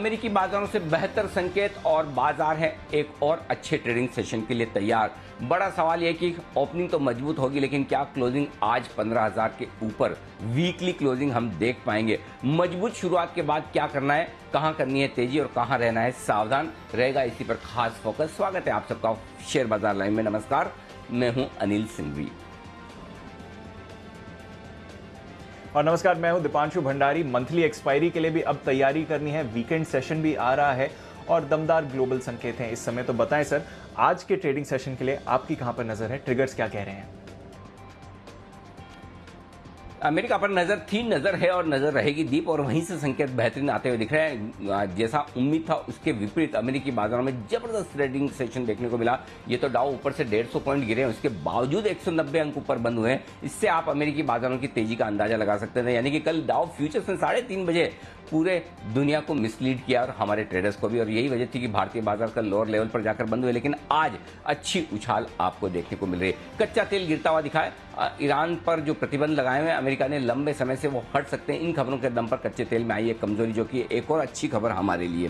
अमेरिकी बाजारों से बेहतर संकेत और बाजार है एक और अच्छे ट्रेडिंग सेशन के लिए तैयार। बड़ा सवाल यह कि ओपनिंग तो मजबूत होगी, लेकिन क्या क्लोजिंग आज 15,000 के ऊपर वीकली क्लोजिंग हम देख पाएंगे? मजबूत शुरुआत के बाद क्या करना है, कहां करनी है तेजी और कहां रहना है सावधान रहेगा, इसी पर खास फोकस। स्वागत है आप सबका शेयर बाजार लाइव में। नमस्कार, मैं हूं अनिल सिंघवी और नमस्कार, मैं हूं दीपांशु भंडारी। मंथली एक्सपायरी के लिए भी अब तैयारी करनी है, वीकेंड सेशन भी आ रहा है और दमदार ग्लोबल संकेत हैं इस समय। तो बताएं सर, आज के ट्रेडिंग सेशन के लिए आपकी कहां पर नजर है? ट्रिगर्स क्या कह रहे हैं? अमेरिका पर नजर है और नजर रहेगी दीप, और वहीं से संकेत बेहतरीन आते हुए दिख रहे हैं। जैसा उम्मीद था उसके विपरीत अमेरिकी बाजारों में जबरदस्त ट्रेडिंग सेशन देखने को मिला। ये तो डाउ ऊपर से 150 पॉइंट गिरे हैं, उसके बावजूद 190 अंक ऊपर बंद हुए हैं। इससे आप अमेरिकी बाजारों की तेजी का अंदाजा लगा सकते थे। यानी कि कल डाउ फ्यूचर्स ने 3:30 बजे पूरे दुनिया को मिसलीड किया और हमारे ट्रेडर्स को भी, और यही वजह थी कि भारतीय बाजार कल लोअर लेवल पर जाकर बंद हुए। लेकिन आज अच्छी उछाल आपको देखने को मिल रही है। कच्चा तेल गिरता हुआ दिखा है। ईरान पर जो प्रतिबंध लगाए हुए हैं अमेरिका ने, लंबे समय से वो हट सकते हैं। इन खबरों के दम पर कच्चे तेल में आई है कमजोरी, जो कि एक और अच्छी खबर हमारे लिए।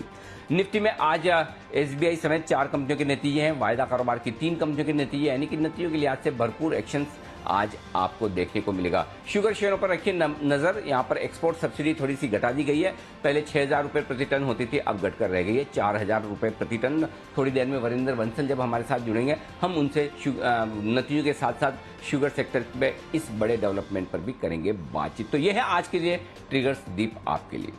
निफ्टी में आज एसबीआई समेत 4 कंपनियों के नतीजे हैं, वायदा कारोबार की 3 कंपनियों के नतीजे, यानी कि नतीजों के लिहाज से भरपूर एक्शन आज आपको देखने को मिलेगा। शुगर शेयरों पर रखिए नजर। यहां पर एक्सपोर्ट सब्सिडी थोड़ी सी घटा दी गई है। पहले 6,000 रुपए प्रति टन होती थी, अब घटकर रह गई है 4,000 रुपए प्रति टन। थोड़ी देर में वरिंदर बंसल जब हमारे साथ जुड़ेंगे, हम उनसे नतीजों के साथ साथ शुगर सेक्टर में इस बड़े डेवलपमेंट पर भी करेंगे बातचीत। तो यह है आज के लिए ट्रिगर्स दीप आपके लिए।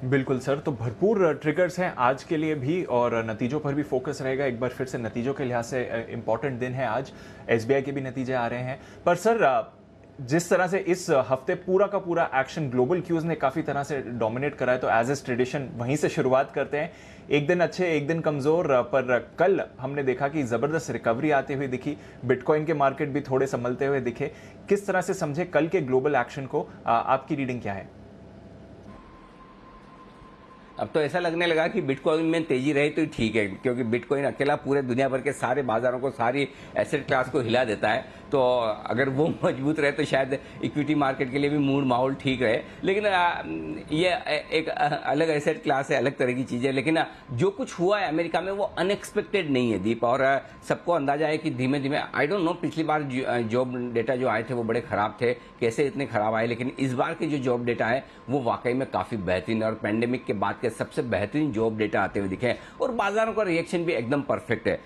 बिल्कुल सर, तो भरपूर ट्रिगर्स हैं आज के लिए भी और नतीजों पर भी फोकस रहेगा। एक बार फिर से नतीजों के लिहाज से इंपॉर्टेंट दिन है आज। एसबीआई के भी नतीजे आ रहे हैं। पर सर, जिस तरह से इस हफ्ते पूरा का पूरा एक्शन ग्लोबल क्यूज ने काफी तरह से डोमिनेट करा है, तो एज एस ट्रेडिशन वहीं से शुरुआत करते हैं। एक दिन अच्छे एक दिन कमजोर, पर कल हमने देखा कि जबरदस्त रिकवरी आते हुए दिखी। बिटकॉइन के मार्केट भी थोड़े संभलते हुए दिखे। किस तरह से समझे कल के ग्लोबल एक्शन को? आपकी रीडिंग क्या है? अब तो ऐसा लगने लगा कि बिटकॉइन में तेजी रही तो ठीक है, क्योंकि बिटकॉइन अकेला पूरे दुनिया भर के सारे बाजारों को, सारी एसेट क्लास को हिला देता है। तो अगर वो मजबूत रहे तो शायद इक्विटी मार्केट के लिए भी मूड माहौल ठीक रहे। लेकिन ये एक अलग एसेट क्लास है, अलग तरह की चीज़ है। लेकिन जो कुछ हुआ है अमेरिका में वो अनएक्सपेक्टेड नहीं है दीप, और सबको अंदाजा है कि धीमे धीमे, आई डोंट नो पिछली बार जॉब डेटा जो आए थे वो बड़े खराब थे, कैसे इतने खराब आए, लेकिन इस बार के जो जॉब डेटा है वो वाकई में काफ़ी बेहतरीन है और पैंडेमिक के बाद के सबसे बेहतरीन जॉब डेटा आते हुए दिखे। और बाजारों का रिएक्शन भी एकदम परफेक्ट है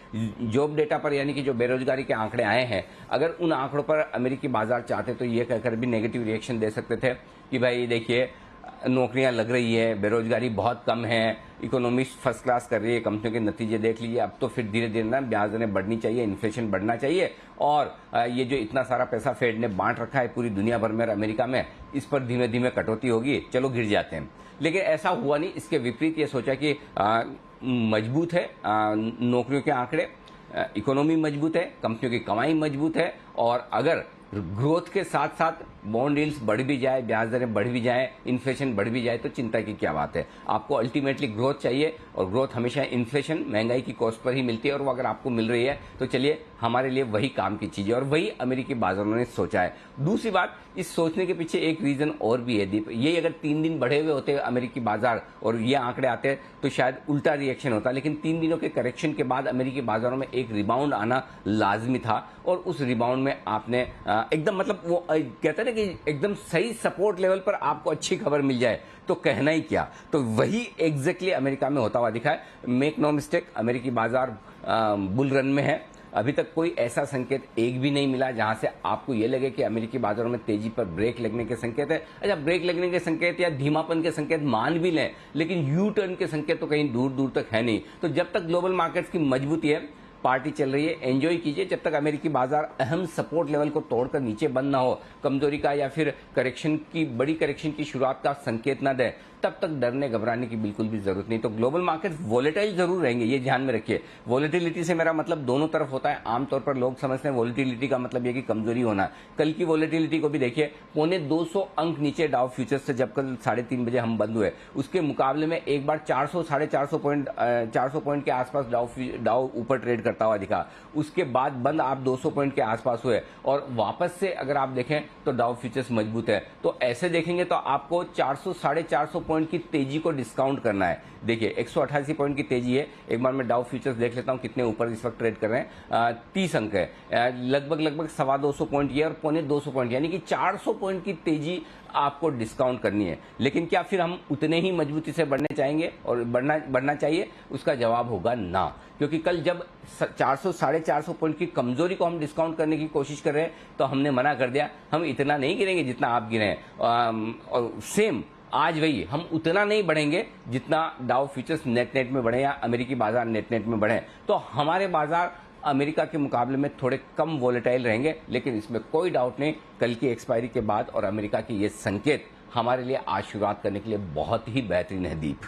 जॉब डेटा पर, यानी कि जो बेरोजगारी के आंकड़े आए हैं, अगर उन आंकड़ों पर अमेरिकी बाजार चाहते तो ये कहकर भी नेगेटिव रिएक्शन दे सकते थे कि भाई देखिए नौकरियां लग रही है, बेरोजगारी बहुत कम है, इकोनॉमी फर्स्ट क्लास कर रही है, कंपनियों के नतीजे देख लीजिए। अब तो फिर धीरे धीरे ना ब्याज दरें बढ़नी चाहिए, इन्फ्लेशन बढ़ना चाहिए, और ये जो इतना सारा पैसा फेड ने बांट रखा है पूरी दुनिया भर में और अमेरिका में, इस पर धीमे धीमे कटौती होगी, चलो गिर जाते हैं। लेकिन ऐसा हुआ नहीं। इसके विपरीत ये सोचा कि मजबूत है नौकरियों के आंकड़े, इकोनॉमी मजबूत है, कंपनियों की कमाई मजबूत है, और अगर ग्रोथ के साथ साथ बॉन्ड यील्ड्स बढ़ भी जाए, ब्याज दरें बढ़ भी जाए, इन्फ्लेशन बढ़ भी जाए, तो चिंता की क्या बात है। आपको अल्टीमेटली ग्रोथ चाहिए, और ग्रोथ हमेशा इन्फ्लेशन, महंगाई की कॉस्ट पर ही मिलती है, और वो अगर आपको मिल रही है तो चलिए हमारे लिए वही काम की चीज़ है, और वही अमेरिकी बाजारों ने सोचा है। दूसरी बात, इस सोचने के पीछे एक रीजन और भी है दीप। ये अगर 3 दिन बढ़े हुए होते अमेरिकी बाजार और ये आंकड़े आते तो शायद उल्टा रिएक्शन होता, लेकिन 3 दिनों के करेक्शन के बाद अमेरिकी बाजारों में एक रिबाउंड आना लाजमी था, और उस रिबाउंड में आपने एकदम, मतलब वो कहते हैं ना कि एकदम सही सपोर्ट लेवल पर आपको अच्छी खबर मिल जाए तो कहना ही क्या। तो वही एग्जैक्टली अमेरिका में होता हुआ दिखा है। मेक नो मिस्टेक, अमेरिकी बाजार बुल रन में है। अभी तक कोई ऐसा संकेत एक भी नहीं मिला जहां से आपको ये लगे कि अमेरिकी बाजारों में तेजी पर ब्रेक लगने के संकेत है। अच्छा, ब्रेक लगने के संकेत या धीमापन के संकेत मान भी लें, लेकिन यू टर्न के संकेत तो कहीं दूर दूर तक है नहीं। तो जब तक ग्लोबल मार्केट्स की मजबूती है, पार्टी चल रही है, एंजॉय कीजिए। जब तक अमेरिकी बाजार अहम सपोर्ट लेवल को तोड़कर नीचे बंद ना हो, कमजोरी का या फिर करेक्शन की, बड़ी करेक्शन की शुरुआत का संकेत ना दे, तब तक डरने घबराने की बिल्कुल भी जरूरत नहीं। तो ग्लोबल मार्केट वोलेटाइल जरूर रहेंगे, ये ध्यान में रखिए। वोलेटिलिटी से मेरा मतलब दोनों तरफ होता है। आमतौर पर लोग समझते हैं वोलेटिलिटी का मतलब ये कि कमजोरी होना। कल की वोलेटिलिटी को भी देखिए, 250 अंक नीचे डाउ फ्यूचर्स से जब कल 3:30 बजे हम बंद हुए, उसके मुकाबले में एक बार 400 450 पॉइंट 400 पॉइंट के आसपास डाउ ऊपर ट्रेड करता हुआ दिखा। उसके बाद बंद आप 200 पॉइंट के आसपास हुए और वापस से अगर आप देखें तो डाउ फ्यूचर्स मजबूत है। तो ऐसे देखेंगे तो आपको 400 450 पॉइंट की तेजी को डिस्काउंट करना है। देखिए 188 पॉइंट की तेजी है। एक बार मैं डाउ फ्यूचर्स देख लेता हूं कितने ऊपर इस वक्त ट्रेड कर रहे हैं। 30 अंक है, लगभग 225 पॉइंट ये और 225 पॉइंट, यानी कि 400 पॉइंट की तेजी आपको डिस्काउंट करनी है। लेकिन क्या फिर हम उतने ही मजबूती से बढ़ने चाहेंगे और बढ़ना चाहिए? उसका जवाब होगा ना, क्योंकि कल जब 400 450 पॉइंट की कमजोरी को हम डिस्काउंट करने की कोशिश कर रहे हैं तो हमने मना कर दिया, हम इतना नहीं गिरेंगे जितना आप गिरे हैं। और सेम आज वही, हम उतना नहीं बढ़ेंगे जितना डाउ फ्यूचर्स नेट में बढ़े या अमेरिकी बाजार नेट में बढ़े। तो हमारे बाजार अमेरिका के मुकाबले में थोड़े कम वोलेटाइल रहेंगे, लेकिन इसमें कोई डाउट नहीं, कल की एक्सपायरी के बाद और अमेरिका की ये संकेत हमारे लिए आज शुरुआत करने के लिए बहुत ही बेहतरीन है। दीप,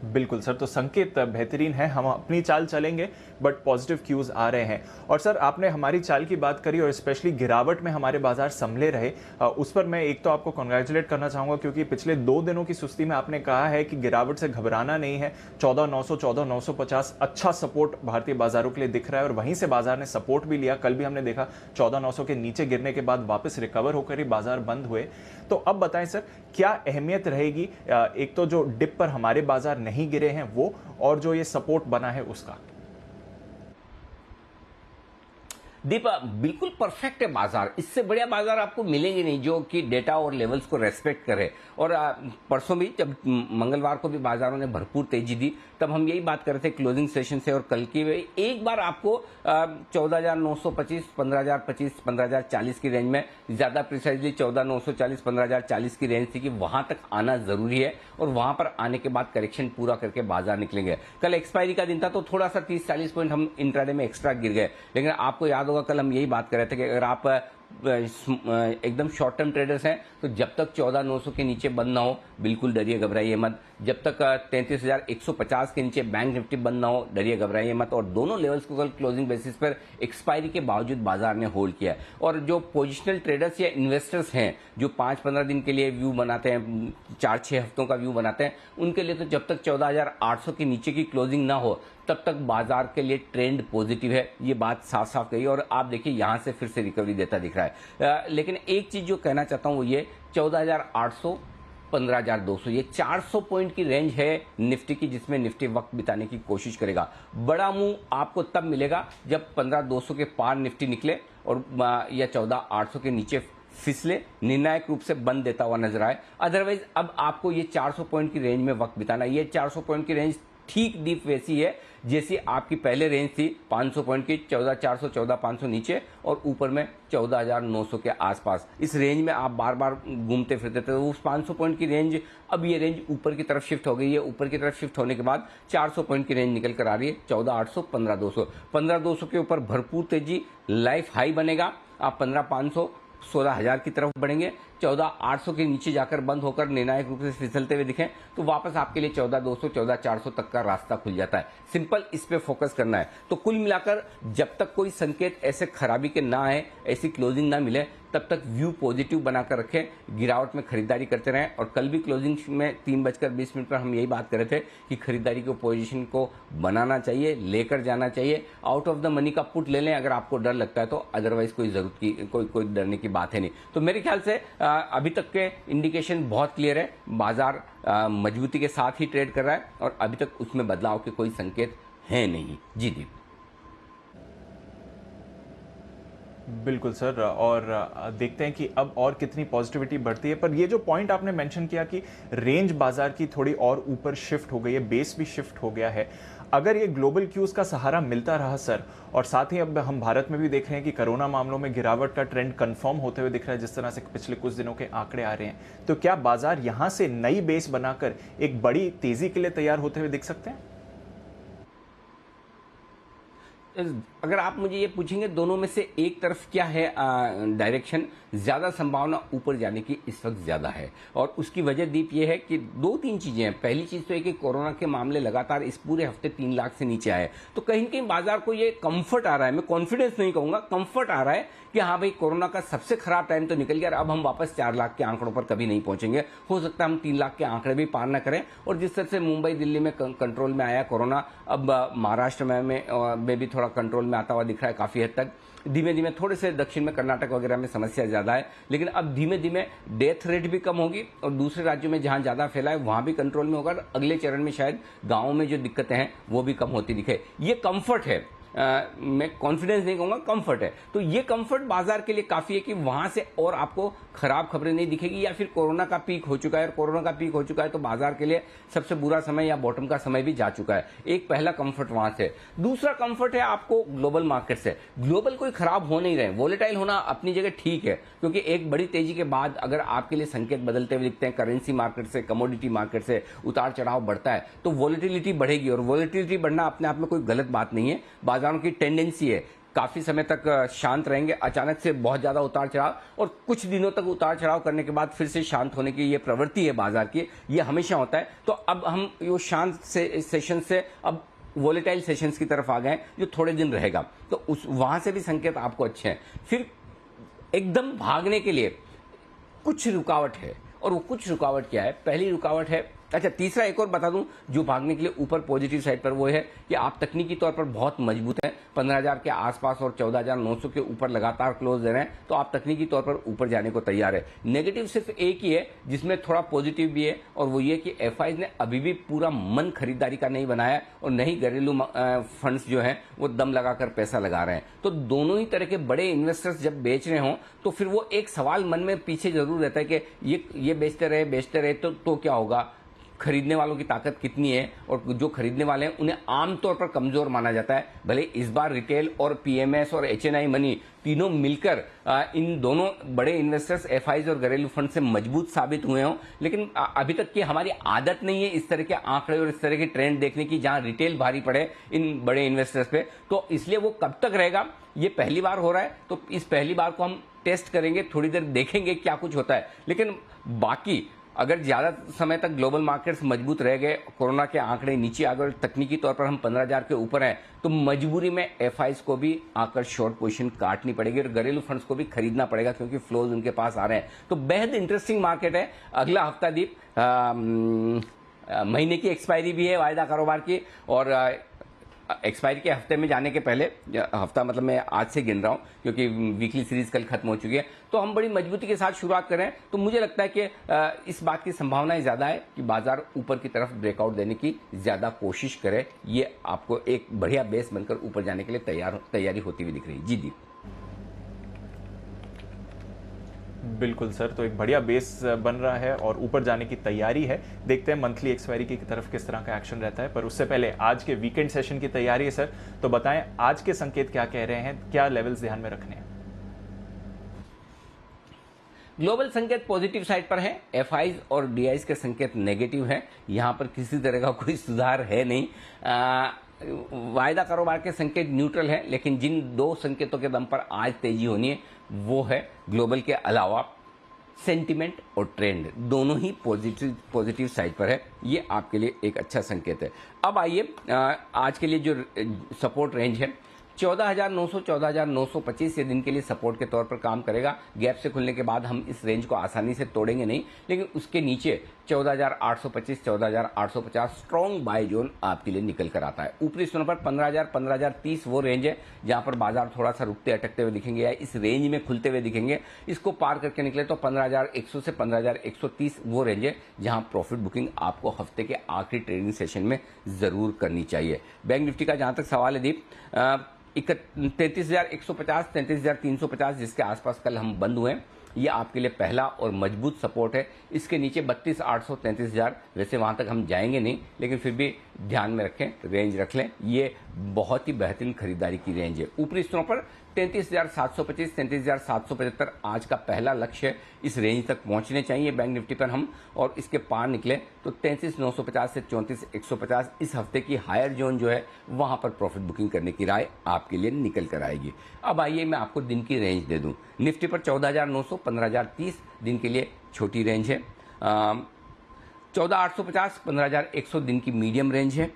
बिल्कुल सर, तो संकेत बेहतरीन है, हम अपनी चाल चलेंगे बट पॉजिटिव क्यूज आ रहे हैं। और सर आपने हमारी चाल की बात करी और स्पेशली गिरावट में हमारे बाजार संभले रहे, उस पर मैं एक तो आपको कॉन्ग्रेचुलेट करना चाहूंगा, क्योंकि पिछले 2 दिनों की सुस्ती में आपने कहा है कि गिरावट से घबराना नहीं है। 14,900 14,950 अच्छा सपोर्ट भारतीय बाजारों के लिए दिख रहा है और वहीं से बाजार ने सपोर्ट भी लिया। कल भी हमने देखा 14,900 के नीचे गिरने के बाद वापस रिकवर होकर ही बाजार बंद हुए। तो अब बताएं सर, क्या अहमियत रहेगी एक तो जो डिप पर हमारे बाजार नहीं गिरे हैं वो, और जो ये सपोर्ट बना है उसका? दीपा, बिल्कुल परफेक्ट है बाजार। इससे बढ़िया बाजार आपको मिलेंगे नहीं जो कि डेटा और लेवल्स को रेस्पेक्ट करे। और परसों भी जब मंगलवार को भी बाजारों ने भरपूर तेजी दी, तब हम यही बात कर रहे थे क्लोजिंग सेशन से और कल की एक बार आपको 14,925 15,025 15,040 की रेंज में, ज्यादा प्रिसाइजली 14,940 15,040 की रेंज थी कि वहां तक आना जरूरी है और वहां पर आने के बाद करेक्शन पूरा करके बाजार निकलेंगे। कल एक्सपायरी का दिन था तो थोड़ा सा 30-40 पॉइंट हम इंट्राडे में एक्स्ट्रा गिर गए, लेकिन आपको याद होगा कल हम यही बात कर रहे थे कि अगर आप एकदम शॉर्ट टर्म ट्रेडर्स हैं तो जब तक 14,900 के नीचे बंद ना हो बिल्कुल डरिए घबराइए मत। जब तक 33,150 के नीचे बैंक निफ्टी बंद ना हो डरिए घबराइए मत। और दोनों लेवल्स को कल क्लोजिंग बेसिस पर एक्सपायरी के बावजूद बाजार ने होल्ड किया है। और जो पोजिशनल ट्रेडर्स या इन्वेस्टर्स हैं जो 5-15 दिन के लिए व्यू बनाते हैं, 4-6 हफ्तों का व्यू बनाते हैं, उनके लिए तो जब तक 14,800 के नीचे की क्लोजिंग ना हो तब तक बाजार के लिए ट्रेंड पॉजिटिव है। ये बात साफ साफ कही और आप देखिए यहां से फिर से रिकवरी देता दिख रहा है। लेकिन एक चीज जो कहना चाहता हूं वो ये, 14,800 15,200 ये 400 पॉइंट की रेंज है निफ्टी की, जिसमें निफ्टी वक्त बिताने की कोशिश करेगा। बड़ा मुंह आपको तब मिलेगा जब 15,200 के पार निफ्टी निकले और या 14,800 के नीचे फिसले, निर्णायक रूप से बंद देता हुआ नजर आए। अदरवाइज अब आपको ये 400 पॉइंट की रेंज में वक्त बिताना। ये 400 पॉइंट की रेंज ठीक डीप वैसी है जैसी आपकी पहले रेंज थी 500 पॉइंट की, 14,400 14,500 नीचे और ऊपर में 14,900 के आसपास। इस रेंज में आप बार बार घूमते फिरते थे। उस 500 पॉइंट की रेंज, अब ये रेंज ऊपर की तरफ शिफ्ट हो गई है। ऊपर की तरफ शिफ्ट होने के बाद 400 पॉइंट की रेंज निकल कर आ रही है 14,800 15,200। 15,200 के ऊपर भरपूर तेजी, लाइफ हाई बनेगा। आप 15,500 16,000 की तरफ बढ़ेंगे। 14,800 के नीचे जाकर बंद होकर निर्णायक रूप से फिसलते हुए दिखें तो वापस आपके लिए 14,200 14,400 तक का रास्ता खुल जाता है। सिंपल इस पे फोकस करना है। तो कुल मिलाकर जब तक कोई संकेत ऐसे खराबी के ना आए, ऐसी क्लोजिंग ना मिले, तब तक व्यू पॉजिटिव बनाकर रखें। गिरावट में खरीदारी करते रहें। और कल भी क्लोजिंग में 3:20 पर हम यही बात कर रहे थे कि खरीदारी को पोजीशन को बनाना चाहिए, लेकर जाना चाहिए। आउट ऑफ द मनी का पुट ले लें अगर आपको डर लगता है तो, अदरवाइज कोई जरूरत की कोई डरने की बात है नहीं। तो मेरे ख्याल से अभी तक के इंडिकेशन बहुत क्लियर है। बाजार मजबूती के साथ ही ट्रेड कर रहा है और अभी तक उसमें बदलाव के कोई संकेत है नहीं। जी दीप। बिल्कुल सर, और देखते हैं कि अब और कितनी पॉजिटिविटी बढ़ती है। पर ये जो पॉइंट आपने मेंशन किया कि रेंज बाजार की थोड़ी और ऊपर शिफ्ट हो गई है, बेस भी शिफ्ट हो गया है, अगर ये ग्लोबल क्यूज का सहारा मिलता रहा सर, और साथ ही अब हम भारत में भी देख रहे हैं कि कोरोना मामलों में गिरावट का ट्रेंड कंफर्म होते हुए दिख रहा है, जिस तरह से पिछले कुछ दिनों के आंकड़े आ रहे हैं, तो क्या बाजार यहां से नई बेस बनाकर एक बड़ी तेजी के लिए तैयार होते हुए दिख सकते हैं? अगर आप मुझे ये पूछेंगे दोनों में से एक तरफ क्या है डायरेक्शन, ज्यादा संभावना ऊपर जाने की इस वक्त ज्यादा है। और उसकी वजह दीप ये है कि 2-3 चीजें हैं। पहली चीज तो है कि कोरोना के मामले लगातार इस पूरे हफ्ते 3 लाख से नीचे आए, तो कहीं न कहीं बाजार को ये कंफर्ट आ रहा है, मैं कॉन्फिडेंस नहीं कहूंगा, कंफर्ट आ रहा है कि हाँ भाई कोरोना का सबसे खराब टाइम तो निकल गया, अब हम वापस 4 लाख के आंकड़ों पर कभी नहीं पहुंचेंगे। हो सकता है हम 3 लाख के आंकड़े भी पार न करें। और जिस तरह से मुंबई दिल्ली में कंट्रोल में आया कोरोना, अब महाराष्ट्र में भी थोड़ा कंट्रोल में आता हुआ दिख रहा है काफी हद तक। धीमे धीमे थोड़े से दक्षिण में कर्नाटक वगैरह में समस्या ज्यादा है, लेकिन अब धीमे धीमे डेथ रेट भी कम होगी और दूसरे राज्यों में जहां ज्यादा फैला है वहां भी कंट्रोल में होगा। अगले चरण में शायद गांवों में जो दिक्कतें हैं वो भी कम होती दिखे। ये कंफर्ट है, मैं कॉन्फिडेंस नहीं कहूंगा, कंफर्ट है। तो ये कंफर्ट बाजार के लिए काफी है कि वहां से और आपको खराब खबरें नहीं दिखेगी, या फिर कोरोना का पीक हो चुका है, और कोरोना का पीक हो चुका है तो बाजार के लिए सबसे बुरा समय या बॉटम का समय भी जा चुका है। एक पहला कंफर्ट वहां से। दूसरा कंफर्ट है आपको ग्लोबल मार्केट से। ग्लोबल कोई खराब हो नहीं रहे, वोलेटाइल होना अपनी जगह ठीक है, क्योंकि एक बड़ी तेजी के बाद अगर आपके लिए संकेत बदलते हुए दिखते हैं, करेंसी मार्केट से, कमोडिटी मार्केट से उतार चढ़ाव बढ़ता है तो वोलेटिलिटी बढ़ेगी, और वोलेटिलिटी बढ़ना अपने आप में कोई गलत बात नहीं है। बाजारों की टेंडेंसी है काफी समय तक शांत रहेंगे, अचानक से बहुत ज्यादा उतार चढ़ाव और कुछ दिनों तक उतार चढ़ाव करने के बाद फिर से शांत होने की ये प्रवृत्ति है बाजार की, ये हमेशा होता है। तो अब हम वो शांत सेशन से अब वोलेटाइल सेशंस की तरफ आ गए जो थोड़े दिन रहेगा, तो उस वहां से भी संकेत आपको अच्छे हैं। फिर एकदम भागने के लिए कुछ रुकावट है, और वो कुछ रुकावट क्या है? पहली रुकावट है, अच्छा तीसरा एक और बता दूं जो भागने के लिए ऊपर पॉजिटिव साइड पर, वो है कि आप तकनीकी तौर पर बहुत मजबूत हैं, 15,000 के आसपास और 14,900 के ऊपर लगातार क्लोज दे रहे हैं, तो आप तकनीकी तौर पर ऊपर जाने को तैयार है। नेगेटिव सिर्फ एक ही है जिसमें थोड़ा पॉजिटिव भी है, और वो ये कि एफआईज ने अभी भी पूरा मन खरीदारी का नहीं बनाया, और नहीं घरेलू फंड्स जो हैं वो दम लगाकर पैसा लगा रहे हैं। तो दोनों ही तरह के बड़े इन्वेस्टर्स जब बेच रहे हों तो फिर वो एक सवाल मन में पीछे जरूर रहता है कि ये बेचते रहे तो क्या होगा, खरीदने वालों की ताकत कितनी है, और जो खरीदने वाले हैं उन्हें आमतौर पर कमजोर माना जाता है। भले इस बार रिटेल और पीएमएस और एचएनआई मनी तीनों मिलकर इन दोनों बड़े इन्वेस्टर्स एफआईज और घरेलू फंड से मजबूत साबित हुए हों, लेकिन अभी तक की हमारी आदत नहीं है इस तरह के आंकड़े और इस तरह के ट्रेंड देखने की जहां रिटेल भारी पड़े इन बड़े इन्वेस्टर्स पे। तो इसलिए वो कब तक रहेगा, ये पहली बार हो रहा है, तो इस पहली बार को हम टेस्ट करेंगे, थोड़ी देर देखेंगे क्या कुछ होता है। लेकिन बाकी अगर ज्यादा समय तक ग्लोबल मार्केट्स मजबूत रह गए, कोरोना के आंकड़े नीचे आ गए और तकनीकी तौर पर हम 15,000 के ऊपर हैं, तो मजबूरी में एफआईज को भी आकर शॉर्ट पोजीशन काटनी पड़ेगी और घरेलू फंड्स को भी खरीदना पड़ेगा, क्योंकि फ्लोज उनके पास आ रहे हैं। तो बेहद इंटरेस्टिंग मार्केट है। अगला हफ्ता दीप महीने की एक्सपायरी भी है वायदा कारोबार की, और एक्सपायरी के हफ्ते में जाने के पहले, हफ्ता मतलब मैं आज से गिन रहा हूं क्योंकि वीकली सीरीज कल खत्म हो चुकी है, तो हम बड़ी मजबूती के साथ शुरुआत करें। तो मुझे लगता है कि इस बात की संभावनाएं ज्यादा है कि बाजार ऊपर की तरफ ब्रेकआउट देने की ज्यादा कोशिश करे। ये आपको एक बढ़िया बेस बनकर ऊपर जाने के लिए तैयारी होती हुई दिख रही है। जी दीप। बिल्कुल सर, तो एक बढ़िया बेस बन रहा है और ऊपर जाने की तैयारी है। देखते हैं मंथली एक्सपायरी की तरफ किस तरह का एक्शन रहता है, पर उससे पहले आज के वीकेंड सेशन की तैयारी है सर, तो बताएं आज के संकेत क्या कह रहे हैं, क्या लेवल्स ध्यान में रखने हैं? ग्लोबल संकेत पॉजिटिव साइड पर है, एफआईज और डीआईज के संकेत नेगेटिव हैं। यहां पर किसी तरह का कोई सुधार है नहीं। वायदा कारोबार के संकेत न्यूट्रल है, लेकिन जिन दो संकेतों के दम पर आज तेजी होनी है वो है ग्लोबल के अलावा सेंटिमेंट और ट्रेंड, दोनों ही पॉजिटिव साइड पर है। ये आपके लिए एक अच्छा संकेत है। अब आइए आज के लिए जो सपोर्ट रेंज है 14,900 14,925 ये दिन के लिए सपोर्ट के तौर पर काम करेगा। गैप से खुलने के बाद हम इस रेंज को आसानी से तोड़ेंगे नहीं, लेकिन उसके नीचे 14,825 14,850 स्ट्रॉन्ग बाय जोन आपके लिए निकल कर आता है। ऊपरी स्थान पर 15,000 15,030 वो रेंज है जहां पर बाजार थोड़ा सा रुकते अटकते हुए दिखेंगे या इस रेंज में खुलते हुए दिखेंगे। इसको पार करके निकले तो 15,100 से 15,130 वो रेंज है जहां प्रॉफिट बुकिंग आपको हफ्ते के आखिरी ट्रेडिंग सेशन में जरूर करनी चाहिए। बैंक निफ्टी का जहां तक सवाल है दीप, 33,150 33,350 जिसके आसपास कल हम बंद हुए, ये आपके लिए पहला और मजबूत सपोर्ट है। इसके नीचे 32,800 33,000, वैसे वहां तक हम जाएंगे नहीं, लेकिन फिर भी ध्यान में रखें, रेंज रख लें। ये बहुत ही बेहतरीन खरीदारी की रेंज है। ऊपरी स्तरों पर 33,725, 33,775 आज का पहला लक्ष्य है। इस रेंज तक पहुंचने चाहिए बैंक निफ्टी पर हम, और इसके पार निकले तो 33,950 से 34,150 इस हफ्ते की हायर जोन जो है वहां पर प्रॉफिट बुकिंग करने की राय आपके लिए निकल कर आएगी। अब आइए मैं आपको दिन की रेंज दे दूं। निफ्टी पर 14,900, 15,030 दिन के लिए छोटी रेंज है। 14,850, 15,100 दिन की मीडियम रेंज है।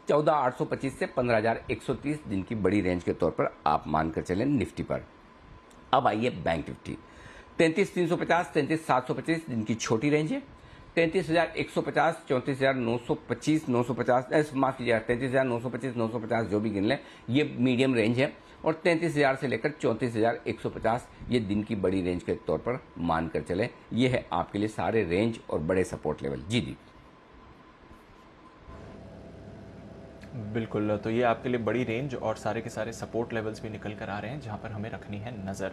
14,825 से 15,130 दिन की बड़ी रेंज के तौर पर आप मानकर चलें निफ्टी पर। अब आइए बैंक निफ्टी। 33,350, 33,725 दिन की छोटी रेंज है। 33,150, 34,925, 950, माफ कीजिएगा, 33,925, 950 जो भी गिन लें, ये मीडियम रेंज है। और 33,000 से लेकर 34,150 ये दिन की बड़ी रेंज के तौर पर मानकर चले। ये है आपके लिए सारे रेंज और बड़े सपोर्ट लेवल। जी दी, बिल्कुल, तो ये आपके लिए बड़ी रेंज और सारे के सारे सपोर्ट लेवल्स भी निकल कर आ रहे हैं जहां पर हमें रखनी है नज़र।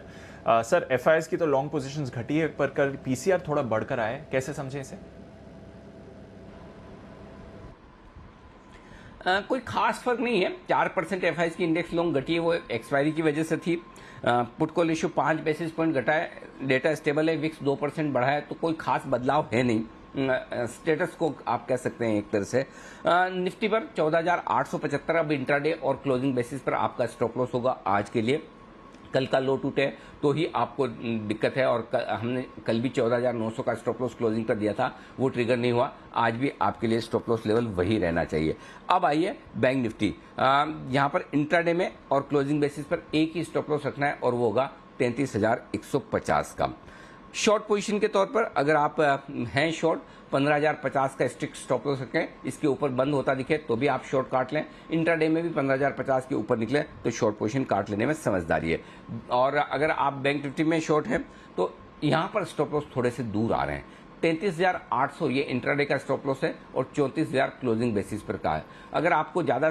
सर, एफआईएस की तो लॉन्ग पोजीशंस घटी है, पर कल पीसीआर थोड़ा बढ़कर आया है, कैसे समझें इसे? कोई खास फर्क नहीं है। 4% एफआईएस की इंडेक्स लॉन्ग घटी है, वो एक्सपायरी की वजह से थी। Put call ratio 5 basis point घटा है। डेटा स्टेबल है। विक्स 2% बढ़ा है, तो कोई खास बदलाव है नहीं। स्टेटस को आप कह सकते हैं एक तरह से। निफ्टी पर 14,875 अब इंट्राडे और क्लोजिंग बेसिस पर आपका स्टॉप लॉस होगा आज के लिए। कल का लो टूटे तो ही आपको दिक्कत है, और हमने कल भी 14,900 का स्टॉप लॉस क्लोजिंग पर दिया था, वो ट्रिगर नहीं हुआ। आज भी आपके लिए स्टॉप लॉस लेवल वही रहना चाहिए। अब आइए बैंक निफ्टी। यहाँ पर इंट्राडे में और क्लोजिंग बेसिस पर एक ही स्टॉप लॉस रखना है, और वो होगा 33,150 का। शॉर्ट पोजीशन के तौर पर अगर आप हैं शॉर्ट, 15,050 का स्ट्रिक्ट स्टॉप लॉस रखें। इसके ऊपर बंद होता दिखे तो भी आप शॉर्ट काट लें। इंट्राडे में भी 15,050 के ऊपर निकले तो शॉर्ट पोजीशन काट लेने में समझदारी है। और अगर आप बैंक निफ्टी में शॉर्ट हैं तो यहां पर स्टॉप लॉस थोड़े से दूर आ रहे हैं। 33,800 ये इंट्राडे का स्टॉप लॉस है, और 34,000 क्लोजिंग बेसिस पर का है। अगर आपको ज्यादा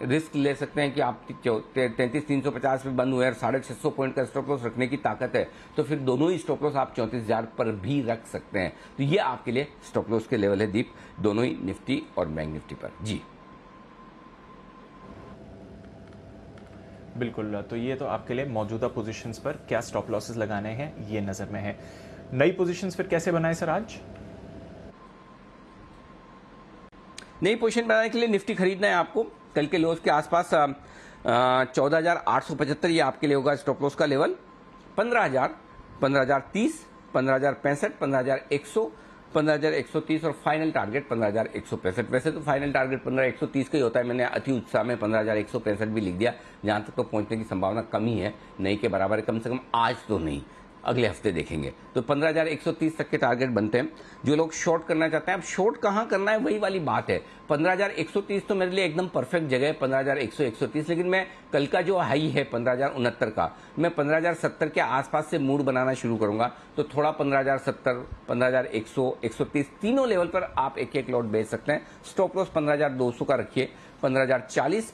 रिस्क ले सकते हैं कि आप 33,350 पे बंद हुए और 650 पॉइंट का स्टॉप लॉस रखने की ताकत है, तो फिर दोनों ही स्टॉप लॉस आप 34,000 पर भी रख सकते हैं। तो ये आपके लिए स्टॉप लॉस के लेवल है दीप, दोनों ही निफ्टी और बैंक निफ्टी पर। जी बिल्कुल, तो ये तो आपके लिए मौजूदा पोजीशंस पर क्या स्टॉप लॉसेस लगाने हैं ये नज़र में है। नई पोजीशंस फिर कैसे बनाए सर आज? नई पोजीशन बनाने के लिए निफ्टी खरीदना है आपको कल के लोज के आसपास। 14,875 ये आपके लिए होगा स्टॉप लॉस का लेवल। 15,000, 15,030, 15,065, 15,100, 15,130 और फाइनल टारगेट 15,165। वैसे तो फाइनल टारगेट 15,130 का ही होता है, मैंने अति उत्साह में 15,165 भी लिख दिया। जहां तक तो पहुंचने की संभावना कम ही है, नई के बराबर है, कम से कम आज तो नहीं, अगले हफ्ते देखेंगे। तो 15,130 तक के टारगेट बनते हैं। जो लोग शॉर्ट करना चाहते हैं, अब शॉर्ट कहां करना है वही वाली बात है। 15,130 तो मेरे लिए एकदम परफेक्ट जगह है, 15,100, 130। लेकिन मैं कल का जो हाई है 15,069 का, मैं 15,070 के आसपास से मूड बनाना शुरू करूंगा। तो थोड़ा 15,070, 15,100, 130 तीनों लेवल पर आप एक एक लॉट बेच सकते हैं। स्टॉप लॉस 15,200 का रखिए। 15,040,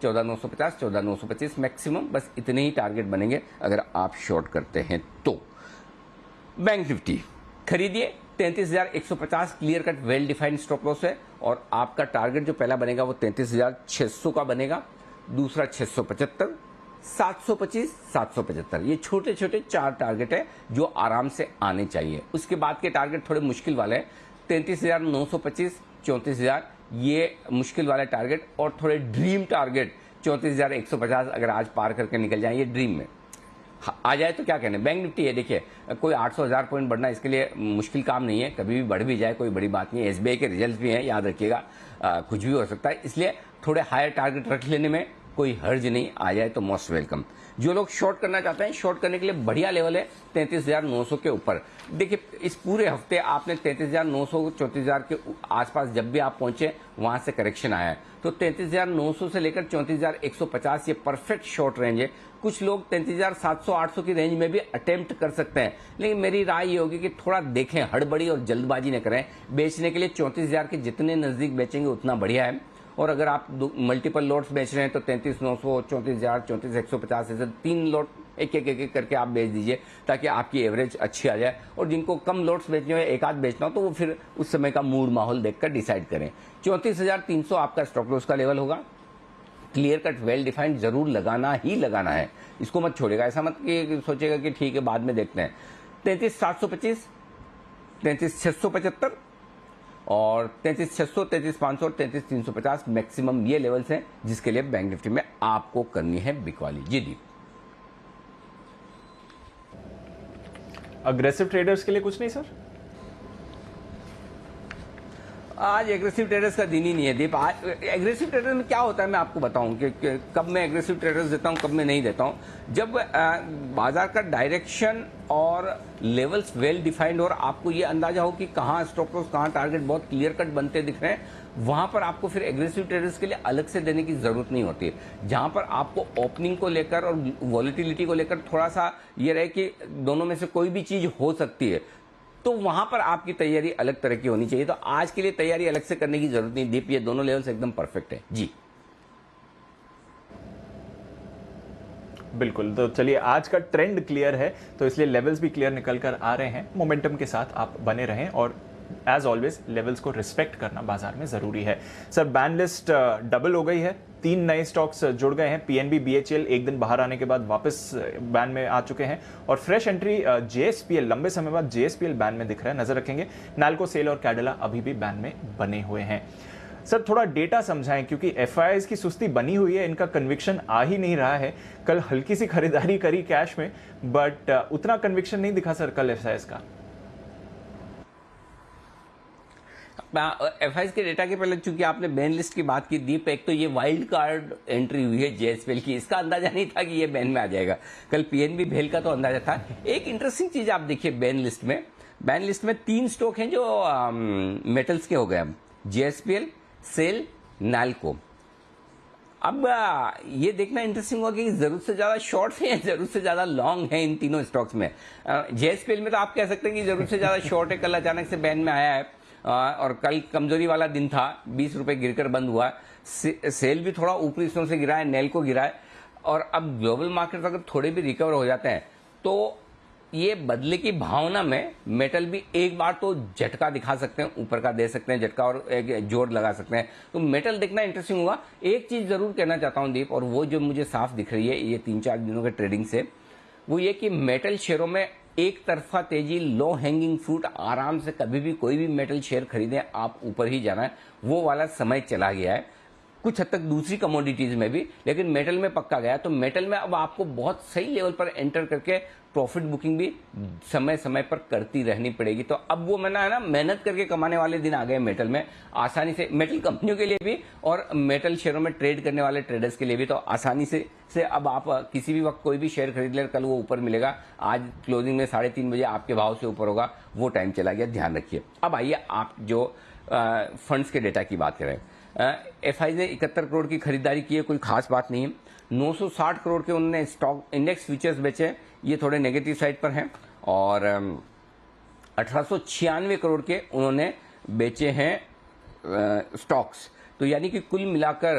14,950, 14,925 मैक्सिमम, बस इतने ही टारगेट बनेंगे अगर आप शॉर्ट करते हैं तो। बैंक निफ्टी खरीदिए। 33,150 clear cut well defined stop loss है, और आपका टारगेट जो पहला बनेगा वो 33,600 का बनेगा। दूसरा 675, 725, 775। ये छोटे छोटे 4 टारगेट है जो आराम से आने चाहिए। उसके बाद के टारगेट थोड़े मुश्किल वाले हैं। 33,925, 34,000 ये मुश्किल वाले टारगेट, और थोड़े ड्रीम टारगेट 34,150 अगर आज पार करके निकल जाए, ये ड्रीम में आ जाए तो क्या कहने। बैंक निफ्टी है, देखिए कोई 800,000 पॉइंट बढ़ना इसके लिए मुश्किल काम नहीं है, कभी भी बढ़ भी जाए कोई बड़ी बात नहीं है। एसबीआई के रिजल्ट भी हैं, याद रखिएगा, कुछ भी हो सकता है, इसलिए थोड़े हायर टारगेट रख लेने में कोई हर्ज नहीं, आ जाए तो मोस्ट वेलकम। जो लोग शॉर्ट करना चाहते हैं, शॉर्ट करने के लिए बढ़िया लेवल है 33,900 के ऊपर। देखिए इस पूरे हफ्ते आपने 33,900, 34,000 के आसपास जब भी आप पहुंचे वहां से करेक्शन आया है। तो 33,900 से लेकर 34,150 ये परफेक्ट शॉर्ट रेंज है। कुछ लोग 33,700, 800 की रेंज में भी अटेम्प्ट कर सकते हैं, लेकिन मेरी राय ये होगी कि थोड़ा देखें, हड़बड़ी और जल्दबाजी न करें। बेचने के लिए 34,000 के जितने नजदीक बेचेंगे उतना बढ़िया है। और अगर आप मल्टीपल लॉट्स बेच रहे हैं तो 33,900, 34,000, 34,150 ऐसे 3 लॉट एक करके आप बेच दीजिए ताकि आपकी एवरेज अच्छी आ जाए। और जिनको कम लॉट्स बेचने हो, एक आध बेचना हो, तो वो फिर उस समय का मूड माहौल देखकर डिसाइड करें। 34,300 आपका स्टॉप लॉस का लेवल होगा। क्लियर कट वेल डिफाइंड जरूर लगाना ही लगाना है, इसको मत छोड़ेगा। ऐसा मत कि सोचेगा कि ठीक है बाद में देखते हैं। 33,725, 33,675 और 33,600, 33,500 और 33,350 मैक्सिमम ये लेवल्स हैं जिसके लिए बैंक निफ्टी में आपको करनी है बिकवाली। जी दी। अग्रेसिव ट्रेडर्स के लिए कुछ नहीं सर? आज एग्रेसिव ट्रेडर्स का दिन ही नहीं है दीप। आज एग्रेसिव ट्रेडर में क्या होता है मैं आपको बताऊं कि कब मैं एग्रेसिव ट्रेडर्स देता हूं, कब मैं नहीं देता हूं। जब बाजार का डायरेक्शन और लेवल्स वेल डिफाइंड और आपको ये अंदाजा हो कि कहां स्टॉप लॉस, कहां टारगेट बहुत क्लियर कट बनते दिख रहे हैं, वहां पर आपको फिर एग्रेसिव ट्रेडर्स के लिए अलग से देने की जरूरत नहीं होती है। जहां पर आपको ओपनिंग को लेकर और वॉलेटिलिटी को लेकर थोड़ा सा ये रहे कि दोनों में से कोई भी चीज हो सकती है, तो वहां पर आपकी तैयारी अलग तरह की होनी चाहिए। तो आज के लिए तैयारी अलग से करने की जरूरत नहीं दीप, ये दोनों लेवल्स एकदम परफेक्ट है। जी बिल्कुल। तो चलिए, आज का ट्रेंड क्लियर है तो इसलिए लेवल्स भी क्लियर निकल कर आ रहे हैं। मोमेंटम के साथ आप बने रहें और एज ऑलवेज लेवल्स को रिस्पेक्ट करना बाजार में जरूरी है। सर, बैन लिस्ट डबल हो गई है, 3 नए स्टॉक्स जुड़ गए हैं। पीएनबी, बीएचईएल एक दिन बाहर आने के बाद वापस बैन में आ चुके हैं और फ्रेश एंट्री जेएसपीएल, लंबे समय बाद जेएसपीएल बैन में दिख रहा है, नजर रखेंगे। नाल्को, सेल और कैडिला अभी भी बैन में बने हुए हैं। सर, थोड़ा डेटा समझाएं क्योंकि एफआईआईज की सुस्ती बनी हुई है, इनका कन्विक्शन आ ही नहीं रहा है। कल हल्की सी खरीदारी करी कैश में, बट उतना कन्विक्शन नहीं दिखा सर कल एफआईआईज का। एफआईआईज के डेटा के पहले चूंकि आपने बैन लिस्ट की बात की दीप, एक तो ये वाइल्ड कार्ड एंट्री हुई है जेएसपीएल की, इसका अंदाजा नहीं था कि ये बैन में आ जाएगा। कल पीएनबी भेल का तो अंदाजा था। एक इंटरेस्टिंग चीज आप देखिए बैन लिस्ट में 3 स्टॉक हैं जो मेटल्स के हो गए, जेएसपीएल, सेल, नाल्को। अब ये देखना इंटरेस्टिंग होगा कि जरूरत से ज्यादा शॉर्ट है या जरूरत से ज्यादा लॉन्ग है इन तीनों स्टॉक्स में। जेएसपीएल में तो आप कह सकते हैं कि जरूरत से ज्यादा शॉर्ट है, कल अचानक से बैन में आया है और कल कमजोरी वाला दिन था, 20 रुपए गिरकर बंद हुआ। सेल भी थोड़ा ऊपरी स्तर से गिरा है, नेल्को गिरा है। और अब ग्लोबल मार्केट अगर थोड़े भी रिकवर हो जाते हैं तो ये बदले की भावना में मेटल भी एक बार तो झटका दिखा सकते हैं, ऊपर का दे सकते हैं झटका और एक जोर लगा सकते हैं। तो मेटल देखना इंटरेस्टिंग होगा। एक चीज जरूर कहना चाहता हूं दीप, और वो जो मुझे साफ दिख रही है ये 3-4 दिनों के ट्रेडिंग से, वो ये कि मेटल शेयरों में एक तरफा तेजी, लो हैंगिंग फ्रूट, आराम से कभी भी कोई भी मेटल शेयर खरीदें आप, ऊपर ही जाना है, वो वाला समय चला गया है। कुछ हद तक दूसरी कमोडिटीज में भी, लेकिन मेटल में पक्का गया। तो मेटल में अब आपको बहुत सही लेवल पर एंटर करके प्रॉफिट बुकिंग भी समय समय पर करती रहनी पड़ेगी। तो अब वो मैंने है ना, मेहनत करके कमाने वाले दिन आ गए मेटल में, आसानी से, मेटल कंपनियों के लिए भी और मेटल शेयरों में ट्रेड करने वाले ट्रेडर्स के लिए भी। तो आसानी से अब आप किसी भी वक्त कोई भी शेयर खरीद ले, कल वो ऊपर मिलेगा। आज क्लोजिंग में 3:30 बजे आपके भाव से ऊपर होगा, वो टाइम चला गया, ध्यान रखिए। अब आइए आप जो फंड्स के डेटा की बात करें। एफआई ने 71 करोड़ की खरीदारी की है, कोई खास बात नहीं है। 960 करोड़ के उन्होंने स्टॉक इंडेक्स फ्यूचर्स बेचे, ये थोड़े नेगेटिव साइड पर हैं। और 1896 करोड़ के उन्होंने बेचे हैं स्टॉक्स। तो यानी कि कुल मिलाकर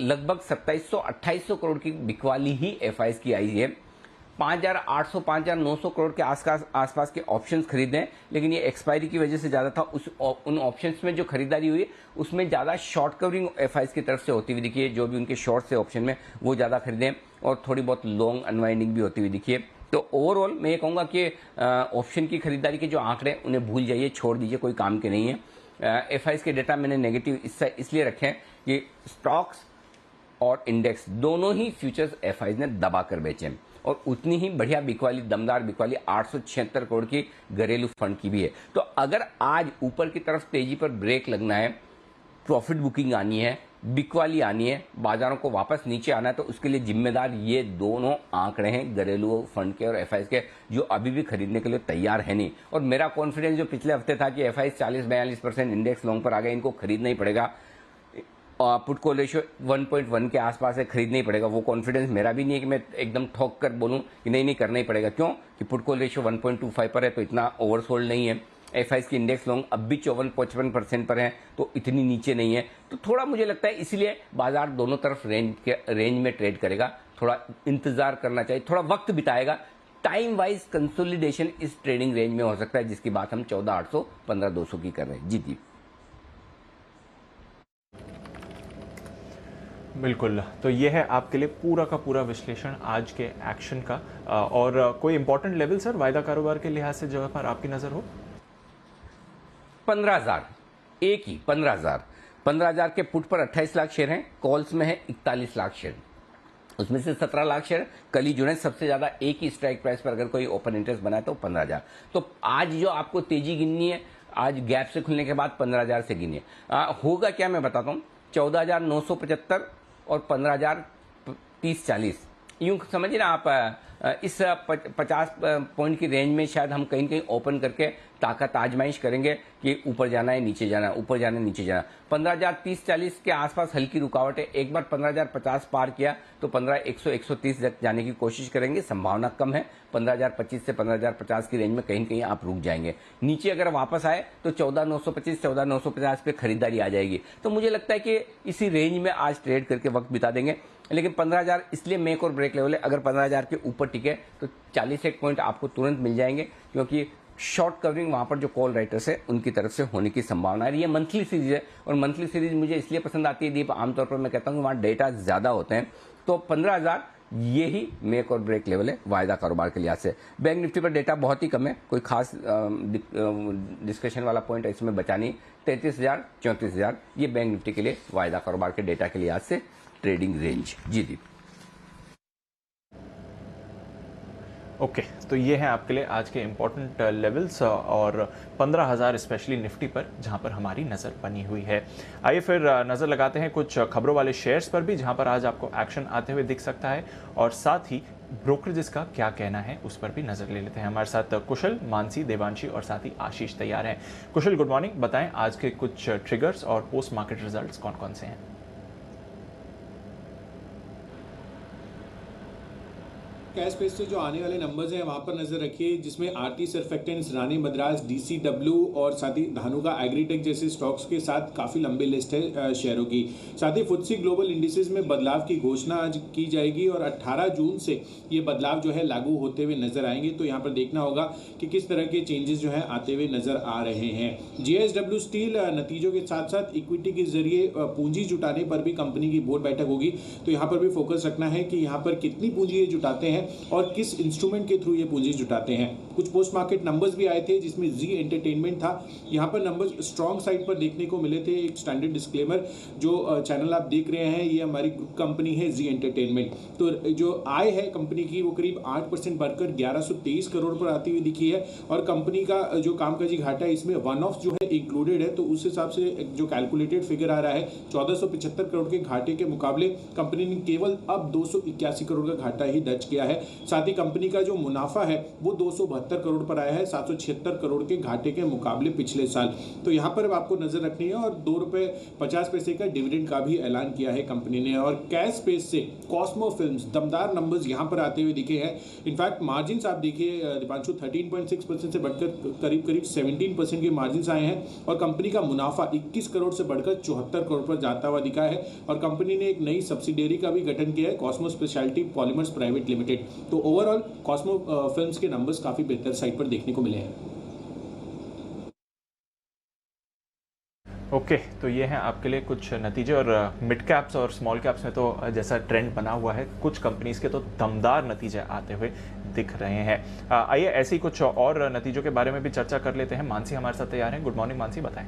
लगभग 2700-2800 करोड़ की बिकवाली ही एफआईआईज की आई है। 5,800, 5,900 करोड़ के आसपास के ऑप्शंस खरीदे, लेकिन ये एक्सपायरी की वजह से ज्यादा था। उन ऑप्शंस में जो खरीदारी हुई उसमें ज्यादा शॉर्ट कवरिंग एफआईआईज की तरफ से होती हुई दिखी है। जो भी उनके शॉर्ट से ऑप्शन में वो ज्यादा खरीदे और थोड़ी बहुत लॉन्ग अनवाइंडिंग भी होती हुई दिखी है। तो ओवरऑल मैं ये कहूंगा कि ऑप्शन की खरीदारी के जो आंकड़े उन्हें भूल जाइए, छोड़ दीजिए, कोई काम के नहीं है। एफआईआईज के डेटा मैंने नेगेटिव इसलिए रखे हैं कि स्टॉक्स और इंडेक्स दोनों ही फ्यूचर्स एफआईआईज ने दबा कर बेचे और उतनी ही बढ़िया बिकवाली, दमदार बिकवाली 876 करोड़ की घरेलू फंड की भी है। तो अगर आज ऊपर की तरफ तेजी पर ब्रेक लगना है, प्रॉफिट बुकिंग आनी है, बिकवाली आनी है, बाजारों को वापस नीचे आना है, तो उसके लिए जिम्मेदार ये दोनों आंकड़े हैं, घरेलू फंड के और एफआईआईज के, जो अभी भी खरीदने के लिए तैयार है नहीं। और मेरा कॉन्फिडेंस जो पिछले हफ्ते था कि एफआईआईज 40-42% इंडेक्स लॉन्ग पर आ गए, इनको खरीदना ही पड़ेगा, पुट कॉल रेशियो 1.1 के आसपास है, खरीदना ही पड़ेगा, वो कॉन्फिडेंस मेरा भी नहीं है कि मैं एकदम ठोक कर बोलूं कि नहीं करना ही पड़ेगा। क्यों कि पुट कॉल रेशियो 1.25 पर है, तो इतना ओवरसोल्ड नहीं है। F5 की इंडेक्स लॉन्ग अब भी 54-55% पर है, तो इतनी नीचे नहीं है। तो थोड़ा मुझे लगता है इसलिए बाजार दोनों तरफ रेंज में ट्रेड करेगा। थोड़ा इंतजार करना चाहिए, थोड़ा वक्त बिताएगा। टाइम वाइज कंसोलिडेशन इस ट्रेडिंग रेंज में हो सकता है, जिसकी बात हम 14,800 15,200 की कर रहे हैं। जी बिल्कुल, तो ये है आपके लिए पूरा का पूरा विश्लेषण आज के एक्शन का। और कोई इंपॉर्टेंट लेवल सर वायदा कारोबार के लिहाज से जगह पर आपकी नजर हो? 15,000 एक ही 15,000 के पुट पर 28 लाख शेयर हैं, कॉल्स में है 41 लाख शेयर, उसमें से 17 लाख शेयर कल ही जुड़े। सबसे ज्यादा एक ही स्ट्राइक प्राइस पर अगर कोई ओपन इंटरेस्ट बनाए तो 15,000। तो आज जो आपको तेजी गिननी है, आज गैप से खुलने के बाद 15,000 से गिनिए। होगा क्या मैं बताता हूं, 14,975 और 15,030-40 यूं समझिए ना आप। इस 50 पॉइंट की रेंज में शायद हम कहीं कहीं ओपन करके ताकत आजमाइश करेंगे कि ऊपर जाना है नीचे जाना है, ऊपर जाना है नीचे जाना। 15,030-40 के आसपास हल्की रुकावट है। एक बार 15,050 पार किया तो 15,100-130 तक जाने की कोशिश करेंगे, संभावना कम है। 15,025 से 15,050 की रेंज में कहीं कहीं आप रुक जाएंगे। नीचे अगर वापस आए तो 14,925 14,950 पे खरीदारी आ जाएगी। तो मुझे लगता है कि इसी रेंज में आज ट्रेड करके वक्त बिता देंगे। लेकिन 15,000 इसलिए मेक और ब्रेक लेवल है। अगर 15,000 के ऊपर टिके तो 41 पॉइंट आपको तुरंत मिल जाएंगे, क्योंकि शॉर्ट कवरिंग वहां पर जो कॉल राइटर्स है उनकी तरफ से होने की संभावना है। ये मंथली सीरीज है, और मंथली सीरीज मुझे इसलिए पसंद आती है दीप, आमतौर पर मैं कहता हूं वहां डेटा ज्यादा होते हैं। तो 15,000 ये ही मेक और ब्रेक लेवल है वायदा कारोबार के लिहाज से। बैंक निफ्टी पर डेटा बहुत ही कम है, कोई खास डिस्कशन वाला पॉइंट इसमें बचा नहीं। 33,000 34,000 ये बैंक निफ्टी के लिए वायदा कारोबार के डेटा के लिहाज से ट्रेडिंग रेंज। जी दीप। ओके, तो ये है आपके लिए आज के इंपॉर्टेंट लेवल्स और 15,000 स्पेशली निफ्टी पर जहां पर हमारी नज़र बनी हुई है। आइए फिर नज़र लगाते हैं कुछ खबरों वाले शेयर्स पर भी, जहां पर आज आपको एक्शन आते हुए दिख सकता है, और साथ ही ब्रोकरेजेस का क्या कहना है उस पर भी नजर ले लेते हैं। हमारे साथ कुशल, मानसी, देवांशी और साथ ही आशीष तैयार हैं। कुशल, गुड मॉर्निंग। बताएं आज के कुछ ट्रिगर्स और पोस्ट मार्केट रिजल्ट्स कौन कौन से हैं? कैश स्पेस से जो आने वाले नंबर्स हैं वहां पर नजर रखिए, जिसमें आरती सर्फेक्टेंट्स, रानी मद्रास, डीसीडब्ल्यू और साथ ही धानुका एग्रीटेक जैसे स्टॉक्स के साथ काफी लंबी लिस्ट है शेयरों की। साथ ही फुत्सी ग्लोबल इंडिसेस में बदलाव की घोषणा आज की जाएगी और 18 जून से ये बदलाव जो है लागू होते हुए नजर आएंगे। तो यहाँ पर देखना होगा कि किस तरह के चेंजेस जो है आते हुए नजर आ रहे हैं। जेएसडब्ल्यू स्टील नतीजों के साथ साथ इक्विटी के जरिए पूंजी जुटाने पर भी कंपनी की बोर्ड बैठक होगी। तो यहाँ पर भी फोकस रखना है कि यहाँ पर कितनी पूंजी जुटाते हैं और किस इंस्ट्रूमेंट के थ्रू ये पूंजी जुटाते हैं। कुछ पोस्ट मार्केट नंबर्स भी आए थे, जिसमें जी एंटरटेनमेंट था। यहाँ पर नंबर्स स्ट्रॉन्ग साइड पर देखने को मिले थे। एक स्टैंडर्ड डिस्क्लेमर, जो चैनल आप देख रहे हैं ये हमारी ग्रुप कंपनी है जी एंटरटेनमेंट। तो जो आय है कंपनी की वो करीब 8% बढ़कर 1123 करोड़ पर आती हुई दिखी है। और कंपनी का जो कामकाजी घाटा है इसमें वन ऑफ जो है इंक्लूडेड है। तो उस हिसाब से जो कैलकुलेटेड फिगर आ रहा है 1475 करोड़ के घाटे के मुकाबले कंपनी ने केवल अब 281 करोड़ का घाटा ही दर्ज किया है। साथ ही कंपनी का जो मुनाफा है वो 272 करोड़ पर आया है, 776 करोड़ के घाटे के मुकाबले पिछले साल। तो यहाँ पर आपको नजर रखनी है। और ₹2.50 का डिविडेंड का भी ऐलान किया है कंपनी ने। और कैश स्पेस से कॉस्मो फिल्म्स दमदार नंबर्स यहाँ पर आते हुए दिखे हैं। इनफैक्ट मार्जिन आप देखिए दीपांशु, 13.6% से बढ़कर करीब 17% के मार्जिन आए हैं। और कंपनी का मुनाफा 21 करोड़ से बढ़कर 74 करोड़ पर जाता हुआ दिखा है। और कंपनी ने एक नई सब्सिडियरी का भी गठन किया है, Cosmo speciality polymers private limited. तो ओवरऑल कॉस्मो फिल्म्स के नंबर्स काफी बेहतर साइड पर देखने को मिले हैं। ओके, तो ये हैं आपके लिए कुछ नतीजे। और मिड कैप्स और स्मॉल कैप्स में तो जैसा ट्रेंड बना हुआ है, कुछ कंपनीज के तो दमदार नतीजे आते हुए दिख रहे हैं। आइए ऐसे ही कुछ और नतीजों के बारे में भी चर्चा कर लेते हैं। मानसी हमारे साथ तैयार हैं। गुड मॉर्निंग मानसी, बताएं।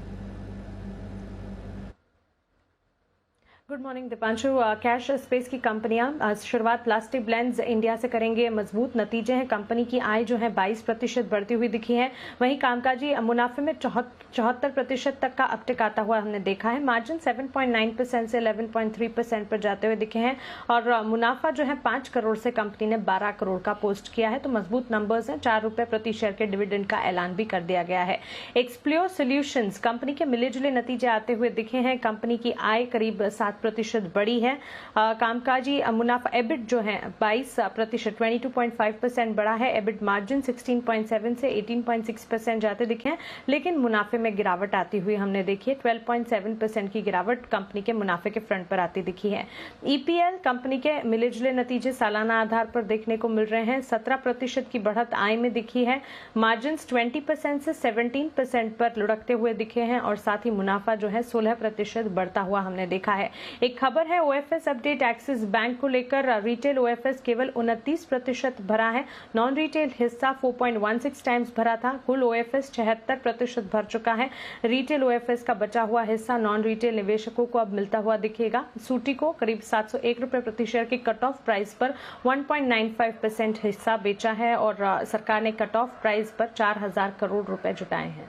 Good morning Deepanshu. Cash space की कंपनियां शुरुआत प्लास्टिक ब्लेंड्स इंडिया से करेंगे। मजबूत नतीजे हैं, कंपनी की आय जो है 22% बढ़ती हुई दिखी है। वहीं कामकाजी मुनाफे में 74% तक का अपटिक आता हुआ हमने देखा है। मार्जिन 7.9% से 11.3% पर जाते हुए दिखे हैं। और मुनाफा जो है 5 करोड़ से कंपनी ने 12 करोड़ का पोस्ट किया है। तो मजबूत नंबर्स हैं। ₹4 प्रति शेयर के डिविडेंड का ऐलान भी कर दिया गया है। एक्सप्लोर सोल्यूशंस कंपनी के मिले जुले नतीजे आते हुए दिखे हैं। कंपनी की आय करीब 7 7% बढ़ी है। कामकाजी मुनाफा एबिट जो है 22% 22.5% बढ़ा है। एबिट मार्जिन 16.7 से 18.6% जाते दिखे हैं, लेकिन मुनाफे में गिरावट आती हुई हमने देखी है। 12.7% की गिरावट कंपनी के मुनाफे के फ्रंट पर आती दिखी है। ईपीएल कंपनी के मिले जुले नतीजे सालाना आधार पर देखने को मिल रहे हैं। 17% की बढ़त आय में दिखी है। मार्जिन 20% से 17% पर लुढ़कते हुए दिखे हैं और साथ ही मुनाफा जो है 16% बढ़ता हुआ हमने देखा है। एक खबर है ओएफएस अपडेट एक्सिस बैंक को लेकर। रिटेल ओएफएस केवल 29% भरा है। नॉन रिटेल हिस्सा 4.16 टाइम्स भरा था। कुल ओएफएस 76% भर चुका है। रिटेल ओएफएस का बचा हुआ हिस्सा नॉन रिटेल निवेशकों को अब मिलता हुआ दिखेगा। सूटी को करीब 701 रुपए प्रति शेयर की कट ऑफ प्राइस पर 1.95% हिस्सा बेचा है और सरकार ने कट ऑफ प्राइस पर 4000 करोड़ रुपए जुटाए हैं।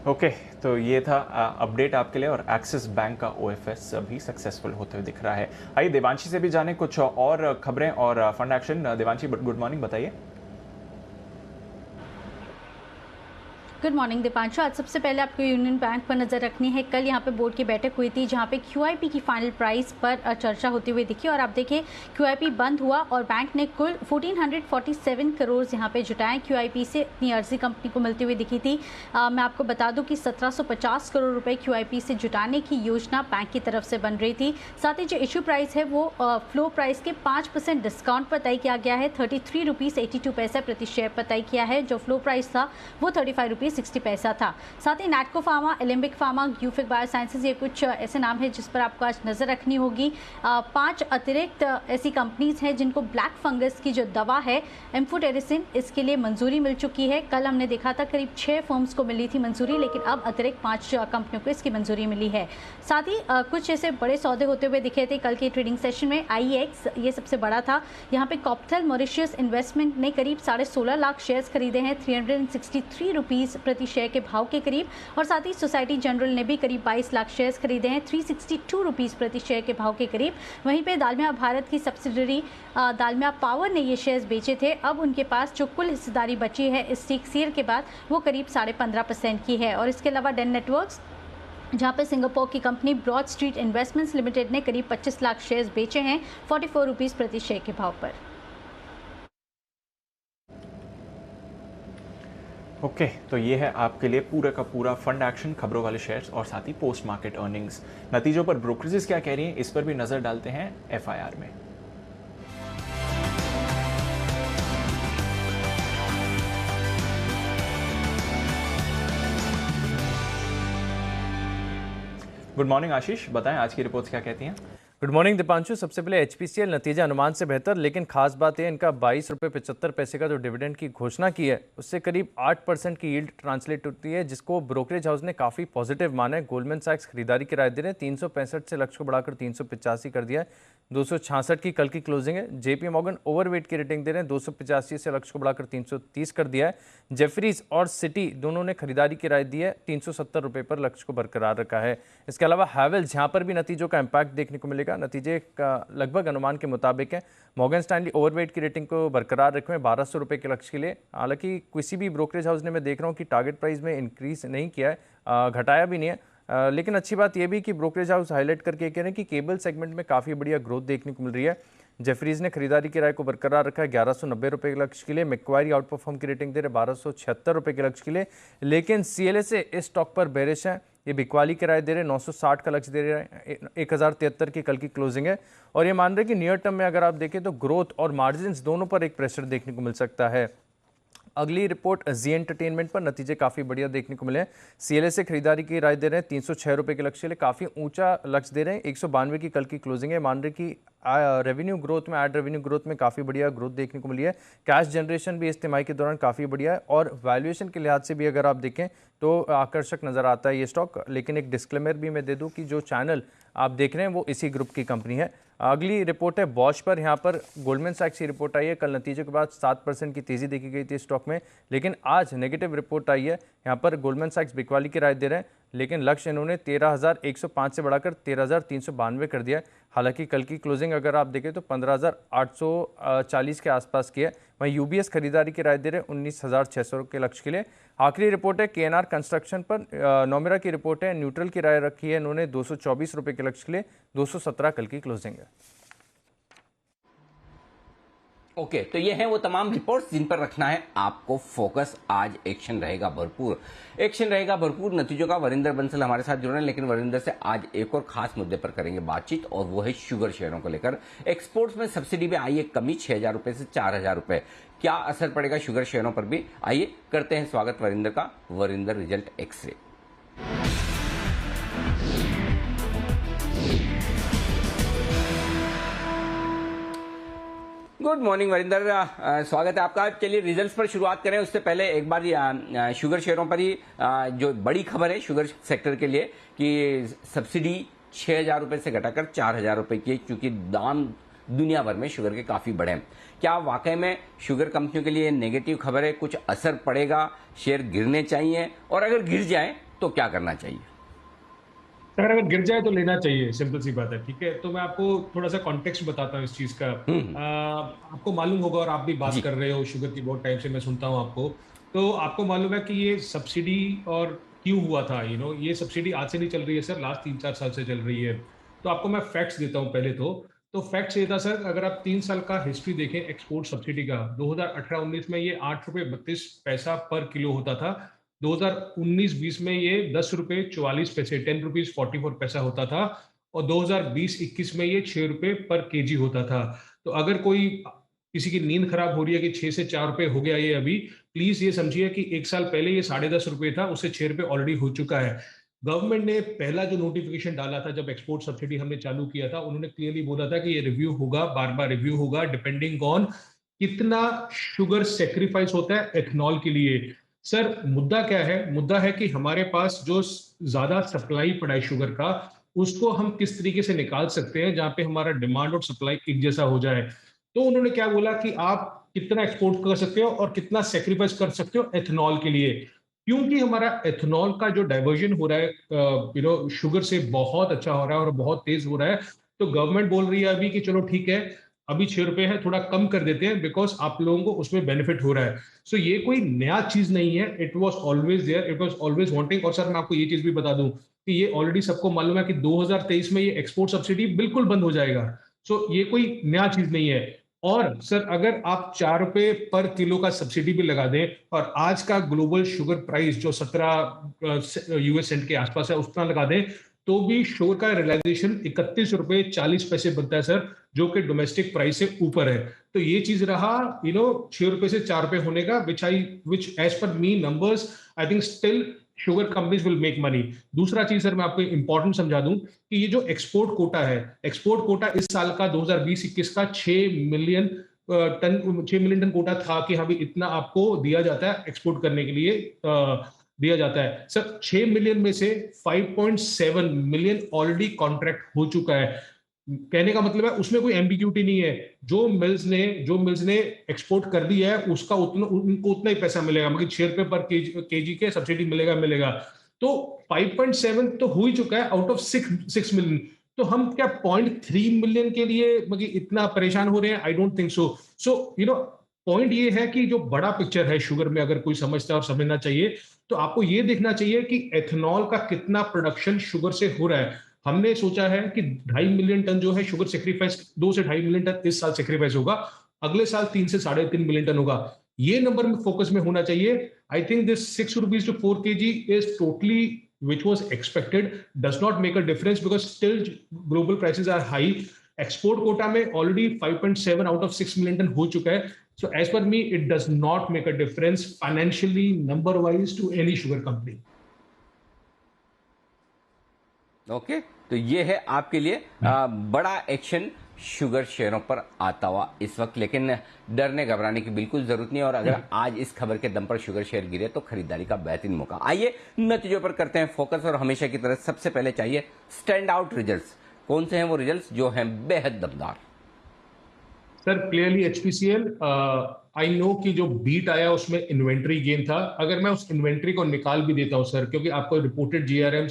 ओके, तो ये था अपडेट आपके लिए और एक्सिस बैंक का ओएफएस भी सक्सेसफुल होते हुए दिख रहा है। आइए देवांशी से भी जाने कुछ और खबरें और fund action. Devanshi, good morning, बताइए। Good morning Deepanshu. आज सबसे पहले आपको यूनियन बैंक पर नजर रखनी है। कल यहाँ पे बोर्ड की बैठक हुई थी जहाँ पे क्यूआईपी की फाइनल प्राइस पर चर्चा होती हुई दिखी और आप देखिए क्यूआईपी बंद हुआ और बैंक ने कुल 1447 करोड़ यहाँ पे जुटाए। क्यूआईपी से इतनी अर्जी कंपनी को मिलती हुई दिखी थी। मैं आपको बता दूं कि 1750 करोड़ रुपए क्यूआईपी से जुटाने की योजना बैंक की तरफ से बन रही थी। साथ ही जो इशू प्राइस है वो फ्लो प्राइस के 5% डिस्काउंट पर तय किया गया है। 33 रुपीज़ 82 पैसे प्रति शेयर पर तय किया है। जो फ्लो प्राइस था वो 35 रुपीज़ 60 पैसा था। साथ ही नैटको फार्मा, एलेम्बिक फार्मा, यूफिक बायोसाइंसेज, ये कुछ ऐसे नाम है जिस पर आपको आज नजर रखनी होगी। 5 अतिरिक्त ऐसी कंपनीज हैं जिनको ब्लैक फंगस की जो दवा है एम्फोटेरिसिन, इसके लिए मंजूरी मिल चुकी है। कल हमने देखा था करीब 6 फर्म्स को मिली थी मंजूरी, लेकिन अब अतिरिक्त 5 कंपनियों को इसकी मंजूरी मिली है। साथ ही कुछ ऐसे बड़े सौदे होते हुए दिखे थे कल के ट्रेडिंग सेशन में। आईएक्स ये सबसे बड़ा था। यहाँ पे कॉप्थेल मॉरिशियस इन्वेस्टमेंट ने करीब 16.5 लाख शेयर्स खरीदे हैं 363 रुपीज़ प्रति शेयर के भाव के करीब। और साथ ही सोसाइटी जनरल ने भी करीब 22 लाख शेयर्स खरीदे हैं 362 रुपीज़ प्रति शेयर के भाव के करीब। वहीं पे दालमिया भारत की सब्सिडरी दालमिया पावर ने ये शेयर्स बेचे थे। अब उनके पास जो कुल हिस्सेदारी बची है इस स्टेक सेल के बाद वो करीब 15.5% की है। और इसके अलावा डेन नेटवर्क्स, जहाँ पे सिंगापुर की company Broad Street Investments Limited ने करीब 25 लाख शेयर्स बेचे हैं 44 रुपीज़ प्रति शेयर के भाव पर। ओके, तो ये है आपके लिए पूरा का पूरा फंड एक्शन, खबरों वाले शेयर्स और साथ ही पोस्ट मार्केट अर्निंग्स। नतीजों पर ब्रोकरेजेस क्या कह रही हैं इस पर भी नजर डालते हैं एफआईआर में। गुड मॉर्निंग आशीष, बताएं आज की रिपोर्ट्स क्या कहती हैं। Good morning Deepanshu. सबसे पहले एचपीसीएल नतीजा अनुमान से बेहतर, लेकिन खास बात है इनका 22 रुपये 75 पैसे का जो डिविडेंड की घोषणा की है उससे करीब 8% की यील्ड ट्रांसलेट होती है, जिसको ब्रोकरेज हाउस ने काफ़ी पॉजिटिव माना है। गोल्डमैन सैक्स खरीदारी की राय दे रहे हैं। 365 से लक्ष्य को बढ़ाकर 385 कर दिया है। 266 की कल की क्लोजिंग है। जेपी मॉर्गन ओवरवेट की रेटिंग दे रहे हैं। 285 से लक्ष्य को बढ़ाकर 330 कर दिया है। जेफरीज और सिटी दोनों ने खरीदारी की राय दी है। 370 रुपये पर लक्ष्य को बरकरार रखा है। इसके अलावा हैवेल्स, यहाँ पर भी नतीजों का इम्पैक्ट देखने को मिलेगा। नतीजे का लगभग अनुमान के मुताबिक है। मॉर्गन स्टैनली ओवरवेट की रेटिंग को बरकरार रखे हुए 1200 रुपये के लक्ष्य के लिए। हालांकि किसी भी ब्रोकरेज हाउस ने मैं देख रहा हूँ कि टारगेट प्राइस में इंक्रीज नहीं किया है, घटाया भी नहीं है। लेकिन अच्छी बात यह भी कि ब्रोकरेज हाउस हाईलाइट करके कह रहे हैं कि केबल सेगमेंट में काफ़ी बढ़िया ग्रोथ देखने को मिल रही है। जेफरीज ने खरीदारी की राय को बरकरार रखा है 1190 रुपये के लक्ष्य के लिए। मैक्वायरी आउट परफॉर्म की रेटिंग दे रहे 1276 रुपये के लक्ष्य के लिए। लेकिन सीएलएसए इस स्टॉक पर बेरिश है। ये बिकवाली किराए दे रहे 960 का लक्ष्य दे रहे हैं। 1073 की कल की क्लोजिंग है और ये मान रहे कि नियर टर्म में अगर आप देखें तो ग्रोथ और मार्जिन्स दोनों पर एक प्रेशर देखने को मिल सकता है। अगली रिपोर्ट जी एंटरटेनमेंट पर नतीजे काफ़ी बढ़िया देखने को मिले हैं। सीएलएस से खरीदारी की राय दे रहे हैं 306 रुपये के लक्ष्य के लिए, काफ़ी ऊंचा लक्ष्य दे रहे हैं। 192 की कल की क्लोजिंग है। मान रहे कि रेवेन्यू ग्रोथ में, एड रेवेन्यू ग्रोथ में काफ़ी बढ़िया ग्रोथ देखने को मिली है। कैश जनरेशन भी इस तिमाही के दौरान काफ़ी बढ़िया है और वैल्यूएशन के लिहाज से भी अगर आप देखें तो आकर्षक नज़र आता है ये स्टॉक। लेकिन एक डिस्क्लेमर भी मैं दे दूं कि जो चैनल आप देख रहे हैं वो इसी ग्रुप की कंपनी है। अगली रिपोर्ट है बॉश पर। यहाँ पर गोल्डमैन सैक्स की रिपोर्ट आई है। कल नतीजे के बाद 7% की तेज़ी देखी गई थी स्टॉक में, लेकिन आज नेगेटिव रिपोर्ट आई है। यहाँ पर गोल्डमैन सैक्स बिकवाली की राय दे रहे हैं, लेकिन लक्ष्य इन्होंने 13,105 से बढ़ाकर 13,392 कर दिया है। हालांकि कल की क्लोजिंग अगर आप देखें तो 15,840 के आसपास की है। वहीं यूबीएस खरीदारी की राय दे रहे 19,600 के लक्ष्य के लिए। आखिरी रिपोर्ट है केएनआर कंस्ट्रक्शन पर, नोमेरा की रिपोर्ट है, न्यूट्रल की राय रखी है इन्होंने 224 रुपये के लक्ष्य के लिए। 217 कल की क्लोजिंग है। ओके, तो ये हैं वो तमाम रिपोर्ट्स जिन पर रखना है आपको फोकस। आज एक्शन रहेगा भरपूर, नतीजों का। वरिंदर बंसल हमारे साथ जुड़ रहे हैं, लेकिन वरिंदर से आज एक और खास मुद्दे पर करेंगे बातचीत, और वो है शुगर शेयरों को लेकर। एक्सपोर्ट्स में सब्सिडी में आई है कमी 6,000 रुपए से 4,000 रुपए। क्या असर पड़ेगा शुगर शेयरों पर भी? आइए करते हैं स्वागत वरिंदर का। Varinder result x-ray. Good morning Varinder, स्वागत है आपका। चलिए रिजल्ट्स पर शुरुआत करें, उससे पहले एक बार शुगर शेयरों पर ही जो बड़ी खबर है शुगर सेक्टर के लिए कि सब्सिडी 6,000 रुपए से घटाकर 4,000 रुपए की, क्योंकि दाम दुनिया भर में शुगर के काफी बढ़े हैं। क्या वाकई में शुगर कंपनियों के लिए नेगेटिव खबर है? कुछ असर पड़ेगा? शेयर गिरने चाहिए, और अगर गिर जाए तो क्या करना चाहिए? अगर गिर जाए तो लेना चाहिए, सिंपल सी बात है। ठीक है, तो मैं आपको थोड़ा सा कॉन्टेक्स्ट बताता हूँ इस चीज का। आपको मालूम होगा, और आप भी बात कर रहे हो शुगर की, बहुत टाइम से मैं सुनता हूँ आपको, तो आपको मालूम है कि ये सब्सिडी और क्यों हुआ था। ये सब्सिडी आज से नहीं चल रही है सर, लास्ट 3-4 साल से चल रही है। तो आपको मैं फैक्ट्स देता हूँ पहले तो फैक्ट्स ये था सर, अगर आप 3 साल का हिस्ट्री देखें एक्सपोर्ट सब्सिडी का, 2018-19 में ये 8 रुपये 32 पैसा पर किलो होता था। 2019-20 में ये 10 रुपये 44 पैसे, 10 रुपीज 44 पैसा होता था, और 2020-21 में ये 6 रुपये पर केजी होता था। तो अगर कोई किसी की नींद खराब हो रही है कि 6 से 4 रुपये हो गया ये अभी, प्लीज ये समझिए कि 1 साल पहले ये 10.5 रुपये था, उससे 6 रुपये ऑलरेडी हो चुका है। गवर्नमेंट ने पहला जो नोटिफिकेशन डाला था जब एक्सपोर्ट सब्सिडी हमने चालू किया था, उन्होंने क्लियरली बोला था कि ये रिव्यू होगा, बार बार रिव्यू होगा, डिपेंडिंग ऑन कितना शुगर सेक्रीफाइस होता है एथनॉल के लिए। सर मुद्दा क्या है? मुद्दा है कि हमारे पास जो ज्यादा सप्लाई पड़ा है शुगर का, उसको हम किस तरीके से निकाल सकते हैं जहां पे हमारा डिमांड और सप्लाई एक जैसा हो जाए। तो उन्होंने क्या बोला कि आप कितना एक्सपोर्ट कर सकते हो और कितना सेक्रीफाइस कर सकते हो एथनॉल के लिए, क्योंकि हमारा एथनॉल का जो डाइवर्जन हो रहा है शुगर से बहुत अच्छा हो रहा है और बहुत तेज हो रहा है। तो गवर्नमेंट बोल रही है अभी कि चलो ठीक है, अभी 6 रुपए है, थोड़ा कम कर देते हैं, बिकॉज आप लोगों को उसमें बेनिफिट हो रहा है। सो ये कोई नया चीज नहीं है, it was always there, it was always wanting. और सर मैं आपको ये चीज भी बता दूं कि ये ऑलरेडी सबको मालूम है कि 2023 में ये एक्सपोर्ट सब्सिडी बिल्कुल बंद हो जाएगा। सो ये कोई नया चीज नहीं है। और सर अगर आप 4 रुपए पर किलो का सब्सिडी भी लगा दें, और आज का ग्लोबल शुगर प्राइस जो 17 यूएस सेंट के आसपास है उतना लगा दें, तो भी शुगर का रियलाइजेशन 31 रुपए 40 पैसे बनता है सर, जो कि डोमेस्टिक प्राइस से ऊपर है। तो ये चीज रहा 6 रुपए से 4 रुपए होने का, which as per me numbers I think still sugar companies will make money. दूसरा चीज सर मैं आपको इंपॉर्टेंट समझा दूं कि ये जो एक्सपोर्ट कोटा है, एक्सपोर्ट कोटा इस साल का 2020-21 का 6 मिलियन टन कोटा था कि हाँ भी इतना आपको दिया जाता है एक्सपोर्ट करने के लिए दिया जाता है। सर 6 मिलियन में से 5.7 मिलियन ऑलरेडी कॉन्ट्रैक्ट हो चुका है। कहने का मतलब है उसमें कोई एम्बिग्यूटी नहीं है। जो मिल्स ने एक्सपोर्ट कर दिया है उसका उनको उतना ही पैसा मिलेगा, मतलब 6 रुपए पर केजी के सब्सिडी मिलेगा। तो 5.7 तो हो ही चुका है आउट ऑफ 6 मिलियन। तो हम क्या 0.3 मिलियन के लिए मतलब इतना परेशान हो रहे हैं? I don't think so. Point ये है कि जो बड़ा पिक्चर है शुगर में, अगर कोई समझता है और समझना चाहिए, तो आपको ये देखना चाहिए कि एथनॉल का कितना प्रोडक्शन शुगर से हो रहा है। हमने सोचा है कि 2.5 मिलियन टन जो है शुगर सेक्रीफाइस, 2 से 2.5 मिलियन टन इस साल सेक्रीफाइस होगा, अगले साल 3 से 3.5 मिलियन टन होगा। ये नंबर में फोकस में होना चाहिए। I think this 6 rupees to 4 kg is totally which was expected, does not make a difference because still global prices are high. Export quota में already 5.7 out of 6 million ton हो चुका है। So as per me it does not make a difference financially number wise to any sugar company. Okay, तो ये है आपके लिए बड़ा एक्शन शुगर शेयरों पर आता हुआ इस वक्त, लेकिन डरने घबराने की बिल्कुल जरूरत नहीं। और अगर आज इस खबर के दम पर शुगर शेयर गिरे तो खरीदारी का बेहतरीन मौका। आइए नतीजों पर करते हैं फोकस, और हमेशा की तरह सबसे पहले चाहिए स्टैंड आउट रिजल्ट्स। कौन से हैं वो रिजल्ट्स जो हैं बेहद दमदार? Sir clearly HPCL, I know कि जो बीट आया उसमें इन्वेंट्री गेन था। अगर मैं उस इन्वेंट्री को निकाल भी देता हूं सर, क्योंकि आपको रिपोर्टेड जीआरएम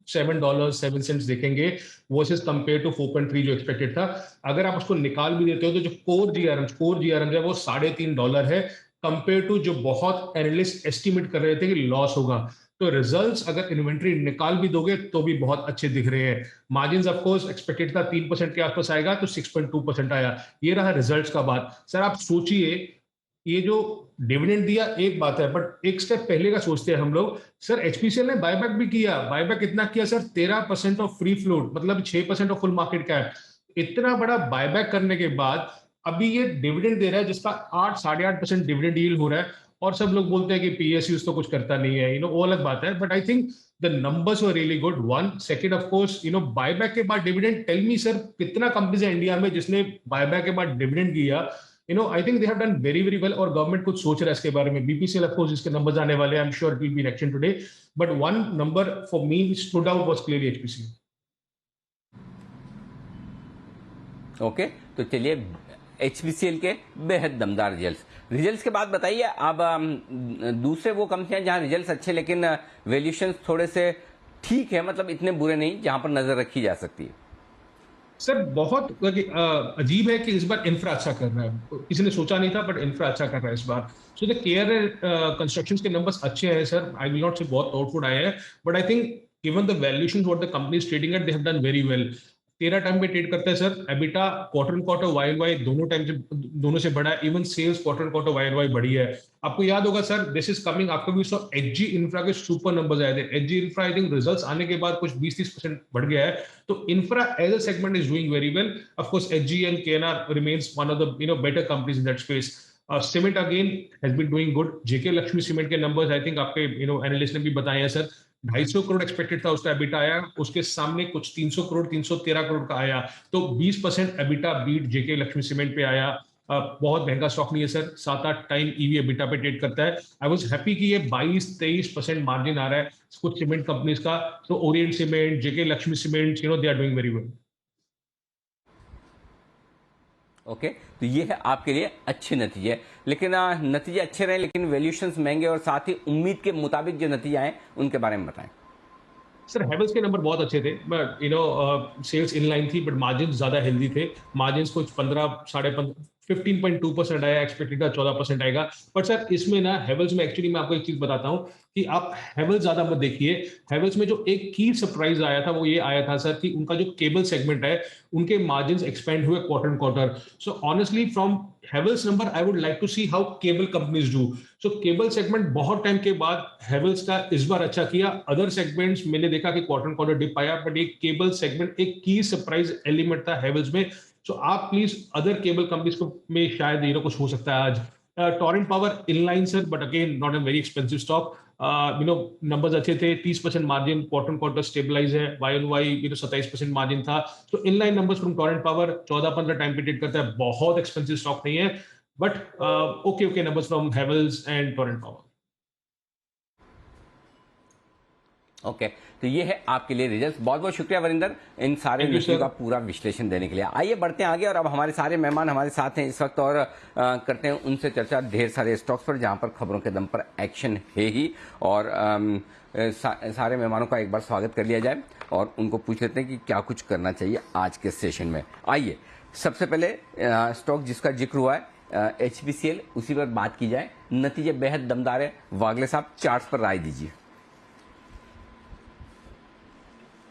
$7.07 देखेंगे वर्सेस कंपेयर टू 4.3 जो एक्सपेक्टेड था। अगर आप उसको निकाल भी देते हो तो जो कोर जीआरएम है वो $3.5 है, कंपेयर टू जो बहुत एनालिस्ट एस्टिमेट कर रहे थे कि लॉस होगा। तो रिजल्ट्स अगर इन्वेंट्री निकाल भी दोगे तो भी बहुत अच्छे दिख रहे हैं। मार्जिन ऑफ कोर्स एक्सपेक्टेड था 3% के आसपास आएगा, तो 6.2% आया। ये रहा रिजल्ट्स का बात। सर आप सोचिए, ये जो डिविडेंड दिया एक बात है, बट एक स्टेप पहले का सोचते हैं हम लोग। सर एचपीसीएल ने बायबैक भी किया। बायबैक कितना किया सर? 13% ऑफ फ्री फ्लोट, मतलब 6% ऑफ फुल मार्केट कैप। इतना बड़ा बायबैक करने के बाद अभी ये डिविडेंड दे रहा है जिसका 8-8.5% डिविडेंड यील्ड हो रहा है, और सब लोग बोलते हैं कि पीएसयूज तो कुछ करता नहीं है, वो अलग बात है। But I think the numbers were really good. One second, of course buyback के बाद डिविडेंड। टेल मी सर, कितना कंपनीज है इंडिया में जिसने बायबैक के बाद डिविडेंड दिया? I think they have done very very well, और गवर्नमेंट कुछ सोच रहा है इसके बारे में। बीपीसीएल ऑफ कोर्स इसके नंबर्स आने वाले हैं, I am sure it will be in action today, but one number for me stood out was clearly HPCL. Okay, तो चलिए एचपीसीएल के बेहद दमदार रिजल्ट्स के बाद बताइए अब दूसरे वो कंपनियां जहां रिजल्ट्स अच्छे लेकिन वैल्यूएशन थोड़े से ठीक है, मतलब इतने बुरे नहीं, जहां पर नजर रखी जा सकती है। सर बहुत अजीब है कि इस बार इंफ्रा अच्छा कर रहा है। किसी ने सोचा नहीं था, बट इंफ्रा अच्छा कर रहा है इस बार। सो द केयर कंस्ट्रक्शंस के नंबर्स अच्छे हैं सर। आई विल नॉट से बहुत आउटपुट आए हैं, but I think given the valuation what the company is trading at, they have done very well. 13 time पे ट्रेड करता है sir. EBITDA quarter quarter y दोनों से बड़ा है। Even sales quarter quarter y बढ़ी है। आपको याद होगा sir, this is coming after we saw HG infra के सुपर नंबर्स आए थे। HG infra I think results आने के बाद कुछ 20-30% बढ़ गया है। तो infra as a segment is doing very well. Of course HG and KNR remains one of the better companies in that space. Cement again has been doing good. JK Lakshmi cement के numbers I think आपके analyst ने भी बताए हैं sir. 250 crore expected था उसका EBITDA आया, उसके सामने कुछ 300 करोड़ 313 करोड़ का आया। तो 20% एबिटा बीट जेके लक्ष्मी सीमेंट पे आया। बहुत महंगा स्टॉक नहीं है सर, 7-8 टाइम ईवी एबिटा पे ट्रेड करता है। आई वाज हैप्पी कि ये 22-23% मार्जिन आ रहा है कुछ सीमेंट कंपनीज का। तो Orient cement, JK Lakshmi cement, they are doing very well. Okay, तो ये है आपके लिए अच्छे नतीजे। लेकिन नतीजे अच्छे रहे लेकिन वैल्यूएशंस महंगे, और साथ ही उम्मीद के मुताबिक जो नतीजे आए उनके बारे में बताएं। सर हेवल्स के नंबर बहुत अच्छे थे, बट सेल्स इनलाइन थी, बट मार्जिन ज्यादा हेल्दी थे। मार्जिन कुछ 15.2% आया, एक्सपेक्टेड था 14% आएगा। बट सर इसमें ना हेवल्स में एक्चुअली मैं आपको एक चीज बताता हूँ कि आप हेवल्स ज्यादा मत देखिए। हेवल्स में जो एक की सरप्राइज आया था वो ये आया था सर कि उनका जो केबल सेगमेंट है उनके मार्जिन एक्सपेंड हुए quarter quarter. So honestly from Havells number I would like to see how cable companies do. So cable segment बहुत टाइम के बाद हेवल्स का इस बार अच्छा किया। अदर सेगमेंट्स मैंने देखा कि क्वार्टर क्वार्टर डिप आया, बट एक केबल सेगमेंट एक की सरप्राइज एलिमेंट था हेवल्स में। सो आप प्लीज अदर केबल कंपनीज को में शायद कुछ हो सकता है आज। Torrent power inline sir, but again not a very expensive stock. Numbers अच्छे थे, 30% मार्जिन क्वार्टर क्वार्टर स्टेबलाइज है। वाई ऑन वाई 27% मार्जिन था। तो inline numbers from Torrent power 14-15 time पे ट्रेड करता है, बहुत एक्सपेंसिव स्टॉक नहीं है, but okay numbers from Havells and Torrent power. Okay, तो ये है आपके लिए रिजल्ट्स। बहुत बहुत शुक्रिया वरिंदर इन सारे न्यूज़ का पूरा विश्लेषण देने के लिए। आइए बढ़ते हैं आगे, और अब हमारे सारे मेहमान हमारे साथ हैं इस वक्त, और करते हैं उनसे चर्चा ढेर सारे स्टॉक्स पर जहां पर खबरों के दम पर एक्शन है ही। और सारे मेहमानों का एक बार स्वागत कर लिया जाए और उनको पूछ लेते हैं कि क्या कुछ करना चाहिए आज के सेशन में। आइए सबसे पहले स्टॉक जिसका जिक्र हुआ है एचपीसीएल, उसी पर बात की जाए। नतीजे बेहद दमदार है। वागले साहब चार्ट्स पर राय दीजिए।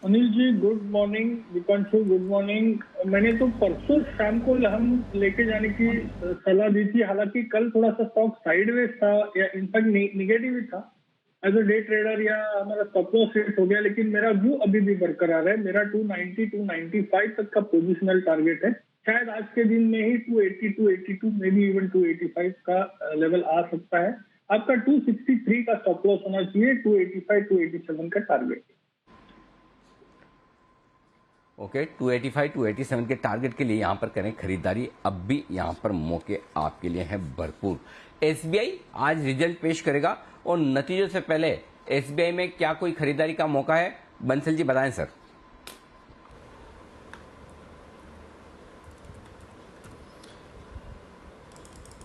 Anil ji good morning. Deepanshu good morning. मैंने तो परसों शाम को हम लेके जाने की सलाह दी थी, हालांकि कल थोड़ा सा स्टॉक साइडवेज था या इनफैक्ट निगेटिव ही था। एज अ डे ट्रेडर या हमारा स्टॉप लॉस हिट हो गया, लेकिन मेरा व्यू अभी भी बरकरार है। मेरा 290-295 तक का पोजिशनल टारगेट है। शायद आज के दिन में ही 280-282 मे बी इवन 285 का लेवल आ सकता है। आपका 263 का स्टॉप लॉस होना चाहिए, 285-287 का टारगेट। ओके, 285-287 के टारगेट के लिए यहां पर करें खरीदारी। अब भी यहां पर मौके आपके लिए हैं भरपूर। एसबीआई आज रिजल्ट पेश करेगा, और नतीजों से पहले एसबीआई में क्या कोई खरीदारी का मौका है? बंसल जी बताएं sir.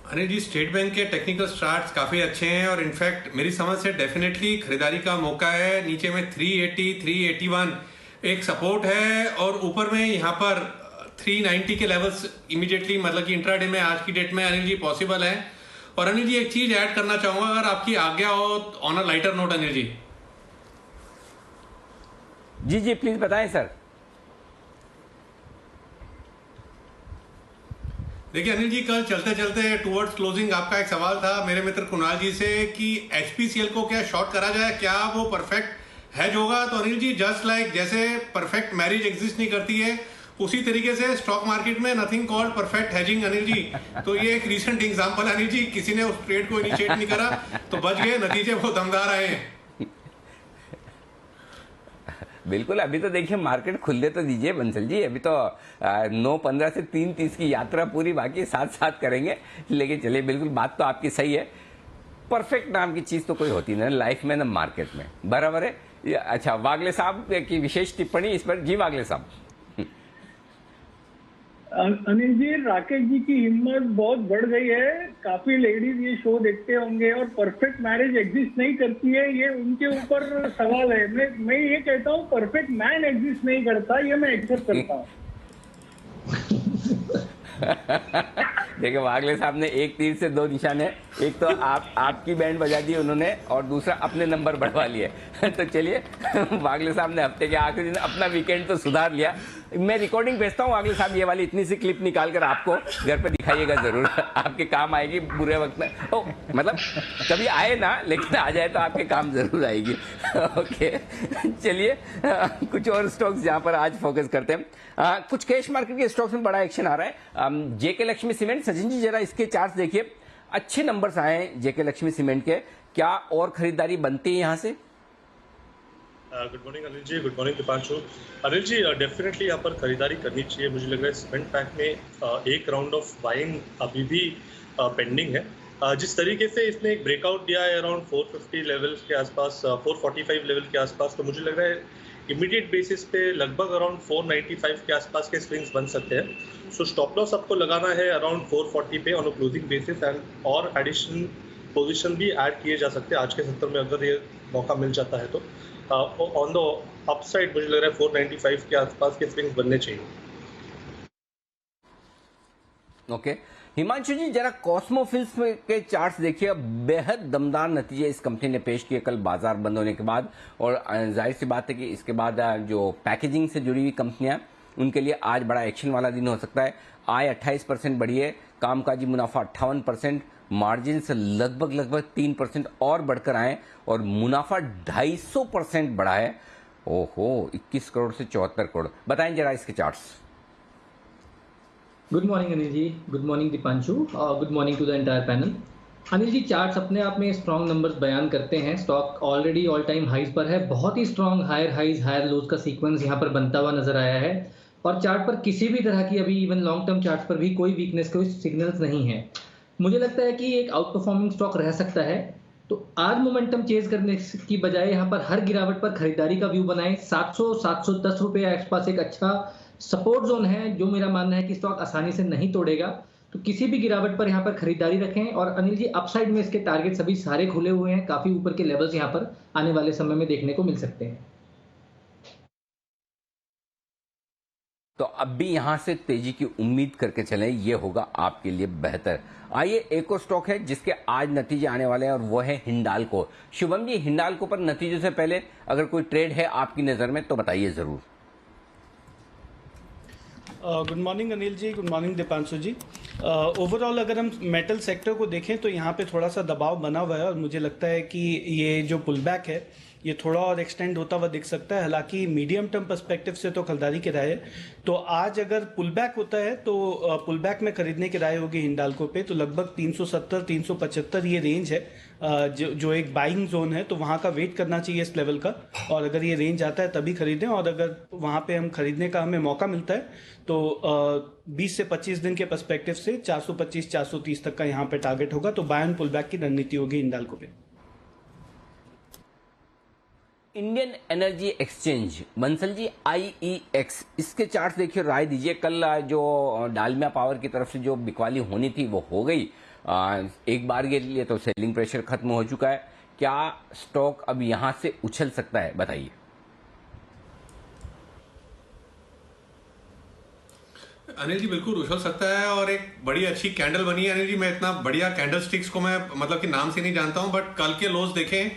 Anil ji, state bank के टेक्निकल चार्ट्स काफ़ी अच्छे हैं और इनफैक्ट मेरी समझ से डेफिनेटली खरीदारी का मौका है। नीचे में 380, 381 एक सपोर्ट है और ऊपर में यहाँ पर 390 के लेवल्स इमीडिएटली मतलब कि इंट्राडे में आज की डेट में अनिल जी पॉसिबल है। और अनिल जी एक चीज़ ऐड करना चाहूँगा अगर आपकी आज्ञा हो on a lighter note Anil ji. जी जी प्लीज बताएं सर। देखिए अनिल जी, कल चलते चलते टुवर्ड्स क्लोजिंग आपका एक सवाल था मेरे मित्र कुणाल जी से कि एचपीसीएल को क्या शॉर्ट करा जाए, क्या वो परफेक्ट हैज होगा? तो अनिल जी, जस्ट लाइक जैसे परफेक्ट मैरिज एग्जिस्ट नहीं करती है उसी तरीके से स्टॉक मार्केट में nothing called perfect hedging Anil ji. तो ये एक रीसेंट एग्जांपल है अनिल जी, किसी ने उस ट्रेड को इनिशिएट नहीं करा तो बच गए, नतीजे बहुत दमदार आए हैं। बिल्कुल, अभी तो देखिए मार्केट खुलने तो दीजिए बंसल जी, अभी तो 9:15 से 3:30 की यात्रा पूरी बाकी साथ साथ करेंगे। लेकिन चलिए, बिल्कुल बात तो आपकी सही है, परफेक्ट नाम की चीज तो कोई होती नहीं लाइफ में ना मार्केट में, बराबर है। अच्छा, वागले साहब की विशेष टिप्पणी इस पर। जी वागले साहब। अनिल जी, राकेश जी की हिम्मत बहुत बढ़ गई है। काफी लेडीज ये शो देखते होंगे और परफेक्ट मैरिज एग्जिस्ट नहीं करती है, ये उनके ऊपर सवाल है। मैं ये कहता हूँ परफेक्ट मैन एग्जिस्ट नहीं करता, ये मैं एक्सेप्ट करता हूँ। देखिए वागले साहब ने एक तीर से दो निशाने, एक तो आपकी बैंड बजा दी उन्होंने और दूसरा अपने नंबर बढ़वा लिए। तो चलिए, वागले साहब ने हफ्ते के आखिरी दिन अपना वीकेंड तो सुधार लिया। मैं रिकॉर्डिंग भेजता हूँ वागले साहब, ये वाली इतनी सी क्लिप निकाल कर आपको घर पे दिखाइएगा जरूर, आपके काम आएगी बुरे वक्त में। ओ मतलब कभी आए ना, लेकिन आ जाए तो आपके काम जरूर आएगी। ओके चलिए, कुछ और स्टॉक्स जहाँ पर आज फोकस करते हैं। कुछ कैश मार्केट के स्टॉक्स में बड़ा एक्शन आ रहा है। जेके लक्ष्मी सीमेंट, सचिन जी जरा इसके चार्ट्स देखिए, अच्छे नंबर्स आए हैं जेके लक्ष्मी सीमेंट के, क्या और खरीदारी बनती है यहाँ से? Good morning Anil ji, good morning Deepanshu. Anil ji, definitely यहाँ पर खरीदारी करनी चाहिए। मुझे लग रहा है सीमेंट पैक में एक राउंड ऑफ बाइंग अभी भी पेंडिंग है। जिस तरीके से इसने एक ब्रेकआउट दिया है अराउंड 450 लेवल्स के आसपास, 445 लेवल के आसपास, तो मुझे लग रहा है इमीडिएट बेसिस पे लगभग अराउंड 495 के आसपास के स्विंग्स बन सकते हैं। सो स्टॉप लॉस आपको लगाना है अराउंड 440 पे on a closing basis, and और एडिशनल पोजीशन भी ऐड किए जा सकते हैं आज के सत्र में अगर ये मौका मिल जाता है तो। ऑन द अपसाइड मुझे लग रहा है 495 के आसपास के स्विंग्स बनने चाहिए। ओके हिमांशु जी, जरा कॉस्मोफिल्स के चार्ट्स देखिए, बेहद दमदार नतीजे इस कंपनी ने पेश किए कल बाजार बंद होने के बाद। और जाहिर सी बात है कि इसके बाद जो पैकेजिंग से जुड़ी हुई कंपनियां, उनके लिए आज बड़ा एक्शन वाला दिन हो सकता है। आय 28% बढ़ी है, कामकाजी मुनाफा 58%, मार्जिन से लगभग 3% और बढ़कर आए और मुनाफा 250% बढ़ा है। ओहो, 21 करोड़ से 74 करोड़। बताएं जरा इसके charts. Good morning Anil ji, good morning Deepanshu, good morning to the entire panel. Anil ji, charts अपने आप में स्ट्रॉन्ग नंबर्स बयान करते हैं। Stock already all time highs पर है, बहुत ही strong higher highs higher lows का सीक्वेंस यहाँ पर बनता हुआ नजर आया है और चार्ट पर किसी भी तरह की अभी इवन लॉन्ग टर्म चार्ट पर भी कोई वीकनेस, कोई सिग्नल्स नहीं है। मुझे लगता है कि एक आउट परफॉर्मिंग स्टॉक रह सकता है। तो आज मोमेंटम चेज करने की बजाय यहाँ पर हर गिरावट पर खरीदारी का व्यू बनाएं। 700-710 रुपये आसपास एक अच्छा सपोर्ट जोन है, जो मेरा मानना है कि स्टॉक आसानी से नहीं तोड़ेगा। तो किसी भी गिरावट पर यहाँ पर खरीदारी रखें। और अनिल जी, अपसाइड में इसके टारगेट सभी सारे खुले हुए हैं, काफी ऊपर के लेवल्स यहाँ पर आने वाले समय में देखने को मिल सकते हैं। तो अब भी यहां से तेजी की उम्मीद करके चलें, ये होगा आपके लिए बेहतर। आइए, एक और स्टॉक है जिसके आज नतीजे आने वाले हैं और वो है हिंडाल्को। शुभम जी, हिंडाल्को पर नतीजों से पहले अगर कोई ट्रेड है आपकी नजर में तो बताइए जरूर। Good morning Anil ji, good morning Deepanshu जी। ओवरऑल अगर हम मेटल सेक्टर को देखें तो यहाँ पे थोड़ा सा दबाव बना हुआ है और मुझे लगता है कि ये जो पुल बैक है ये थोड़ा और एक्सटेंड होता हुआ दिख सकता है। हालांकि मीडियम टर्म पर्सपेक्टिव से तो खरीदारी की राय है, तो आज अगर पुल बैक होता है तो पुल बैक में खरीदने की राय होगी हिंडाल्को पे। तो लगभग 370-375 ये रेंज है, जो एक बाइंग जोन है, तो वहाँ का वेट करना चाहिए इस लेवल का। और अगर ये रेंज आता है तभी खरीदें, और अगर वहाँ पे हम खरीदने का हमें मौका मिलता है तो 20 से 25 दिन के पर्सपेक्टिव से 425-430 तक का यहाँ पे टारगेट होगा। तो बाय एंड पुल बैक की रणनीति होगी हिंडाल्को पे। Indian energy exchange, Bansal ji, IEX, इसके चार्ट्स देखिए, राय दीजिए। कल जो डालमिया पावर की तरफ से जो बिकवाली होनी थी वो हो गई। एक बार के लिए तो सेलिंग प्रेशर खत्म हो चुका है। क्या स्टॉक अब यहां से उछल सकता है, बताइए। अनिल जी बिल्कुल उछल सकता है और एक बड़ी अच्छी कैंडल बनी है। अनिल जी मैं इतना बढ़िया कैंडल स्टिक्स को मैं मतलब कि नाम से नहीं जानता हूं, बट कल के लोज देखें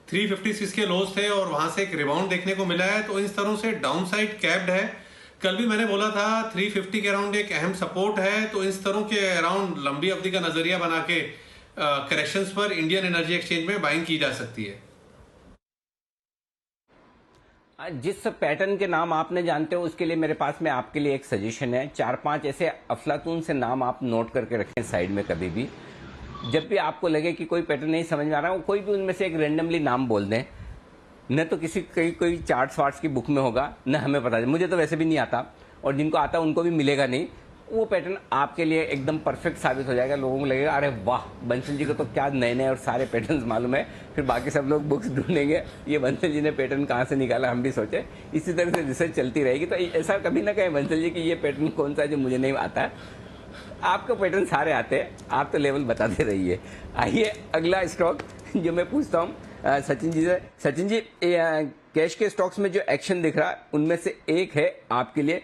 356 के लोज थे और वहां से एक रिबाउंड देखने को मिला है, तो इन स्तरों से डाउन साइड कैप्ड है। कल भी मैंने बोला था 350 के अराउंड एक अहम सपोर्ट है, तो इन स्तरों के अराउंड लंबी अवधि का नजरिया बना के करेक्शंस पर इंडियन एनर्जी एक्सचेंज में बाइंग की जा सकती है। जिस पैटर्न के नाम आपने जानते हो उसके लिए मेरे पास में आपके लिए एक सजेशन है। 4-5 ऐसे अफलातून से नाम आप नोट करके रखें साइड में। कभी भी जब भी आपको लगे कि कोई पैटर्न नहीं समझ में आ रहा है, कोई भी उनमें से एक रेंडमली नाम बोल दें। न तो किसी कोई चार्ट्स वार्ट्स की बुक में होगा, न हमें पता है, मुझे तो वैसे भी नहीं आता, और जिनको आता उनको भी मिलेगा नहीं। वो पैटर्न आपके लिए एकदम परफेक्ट साबित हो जाएगा। लोगों को लगेगा अरे वाह, बंसल जी को तो क्या नए नए और सारे पैटर्न्स मालूम है। फिर बाकी सब लोग बुक्स ढूंढेंगे, ये बंसल जी ने पैटर्न कहाँ से निकाला, हम भी सोचे। इसी तरह से रिसर्च चलती रहेगी। तो ऐसा कभी ना कहें बंसल जी कि ये पैटर्न कौन सा है जो मुझे नहीं आता है। आपको पैटर्न सारे आते हैं, आप तो लेवल बताते रहिए। आइए अगला स्टॉक जो मैं पूछता हूँ सचिन जी से। सचिन जी, कैश के स्टॉक्स में जो एक्शन दिख रहा है उनमें से एक है आपके लिए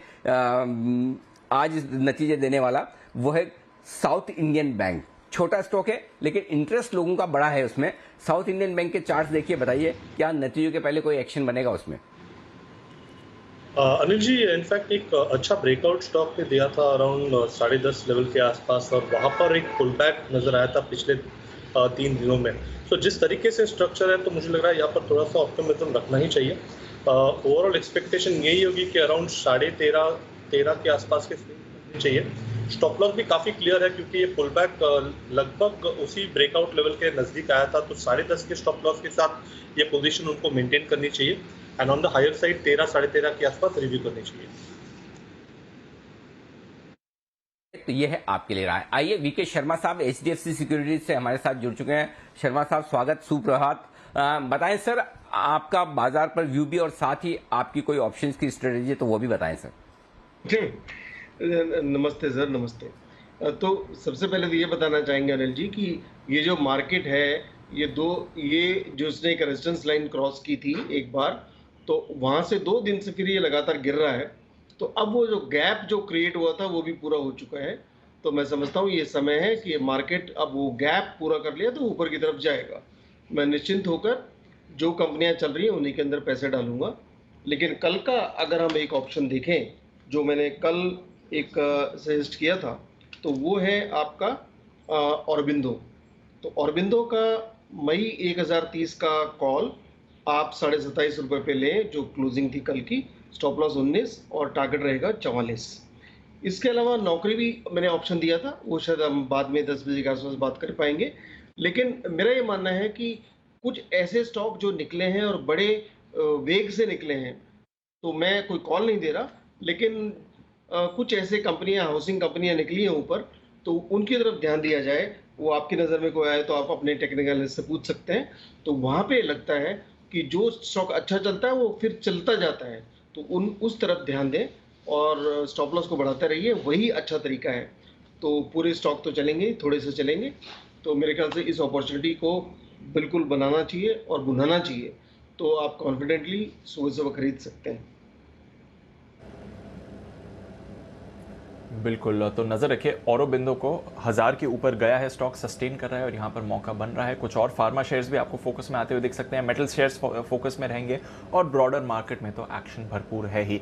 आज नतीजे देने वाला, वो है साउथ इंडियन बैंक। छोटा स्टॉक है लेकिन इंटरेस्ट लोगों का बड़ा है उसमें। साउथ इंडियन बैंक के चार्ट्स देखिए, बताइए क्या नतीजों के पहले कोई एक्शन बनेगा उसमें। अनिल जी इनफैक्ट एक अच्छा ब्रेकआउट स्टॉक ने दिया था अराउंड 10.5 लेवल के आसपास, और वहां पर एक पुल बैक नजर आया था पिछले 3 दिनों में। तो जिस तरीके से स्ट्रक्चर है तो मुझे लग रहा है यहाँ पर थोड़ा सा ऑप्टिमिज्म रखना ही चाहिए। ओवरऑल एक्सपेक्टेशन यही होगी कि अराउंड 13.5 के आसपास के स्विंग चाहिए। स्टॉप लॉस भी काफी क्लियर है क्योंकि ये पुल बैक लगभग उसी ब्रेकआउट लेवल के नजदीक आया था, तो 10.5 के स्टॉप लॉस के साथ ये पोजीशन उनको मेंटेन करनी चाहिए and on the higher side 13-13.5 के आसपास रिव्यू करनी चाहिए। तो ये है आपके लिए राय। आइए वीके शर्मा साहब HDFC सिक्योरिटीज से हमारे साथ जुड़ चुके हैं। शर्मा साहब स्वागत, सुप्रभात। बताएं सर, आपका बाजार पर व्यू भी और साथ ही आपकी कोई ऑप्शंस की स्ट्रेटेजी है तो वो भी बताएं सर। नमस्ते सर, नमस्ते। तो सबसे पहले तो ये बताना चाहेंगे अनिल जी कि ये जो मार्केट है ये जो उसने एक रेजिस्टेंस लाइन क्रॉस की थी एक बार, तो वहां से 2 दिन से फिर ये लगातार गिर रहा है। तो अब वो जो गैप जो क्रिएट हुआ था वो भी पूरा हो चुका है। तो मैं समझता हूँ ये समय है कि मार्केट अब वो गैप पूरा कर लिया तो ऊपर की तरफ जाएगा। मैं निश्चिंत होकर जो कंपनियां चल रही हैं उन्हीं के अंदर पैसे डालूंगा। लेकिन कल का अगर हम एक ऑप्शन देखें जो मैंने कल एक सजेस्ट किया था, तो वो है आपका ऑरबिंदो। तो ऑरबिंदो का मई 1030 का कॉल आप 27.5 रुपये पे लें, जो क्लोजिंग थी कल की। स्टॉप लॉस 19 और टारगेट रहेगा 44। इसके अलावा नौकरी भी मैंने ऑप्शन दिया था, वो शायद हम बाद में 10 बजे के आसपास बात कर पाएंगे। लेकिन मेरा ये मानना है कि कुछ ऐसे स्टॉक जो निकले हैं और बड़े वेग से निकले हैं, तो मैं कोई कॉल नहीं दे रहा, लेकिन कुछ ऐसे कंपनियां, हाउसिंग कंपनियां निकली हैं ऊपर, तो उनकी तरफ ध्यान दिया जाए। वो आपकी नज़र में कोई आए तो आप अपने टेक्निकल से पूछ सकते हैं। तो वहाँ पे लगता है कि जो स्टॉक अच्छा चलता है वो फिर चलता जाता है, तो उस तरफ ध्यान दें और स्टॉप लॉस को बढ़ाते रहिए, वही अच्छा तरीका है। तो पूरे स्टॉक तो चलेंगे, थोड़े से चलेंगे। तो मेरे ख्याल से इस अपॉर्चुनिटी को बिल्कुल बनाना चाहिए और बुनाना चाहिए, तो आप कॉन्फिडेंटली सुबह खरीद सकते हैं। बिल्कुल, तो नजर रखिए ऑरोबिंदो को 1000 के ऊपर गया है, स्टॉक सस्टेन कर रहा है और यहाँ पर मौका बन रहा है। कुछ और फार्मा शेयर्स भी आपको फोकस में आते हुए दिख सकते हैं, मेटल शेयर्स फोकस में रहेंगे और ब्रॉडर मार्केट में तो एक्शन भरपूर है ही।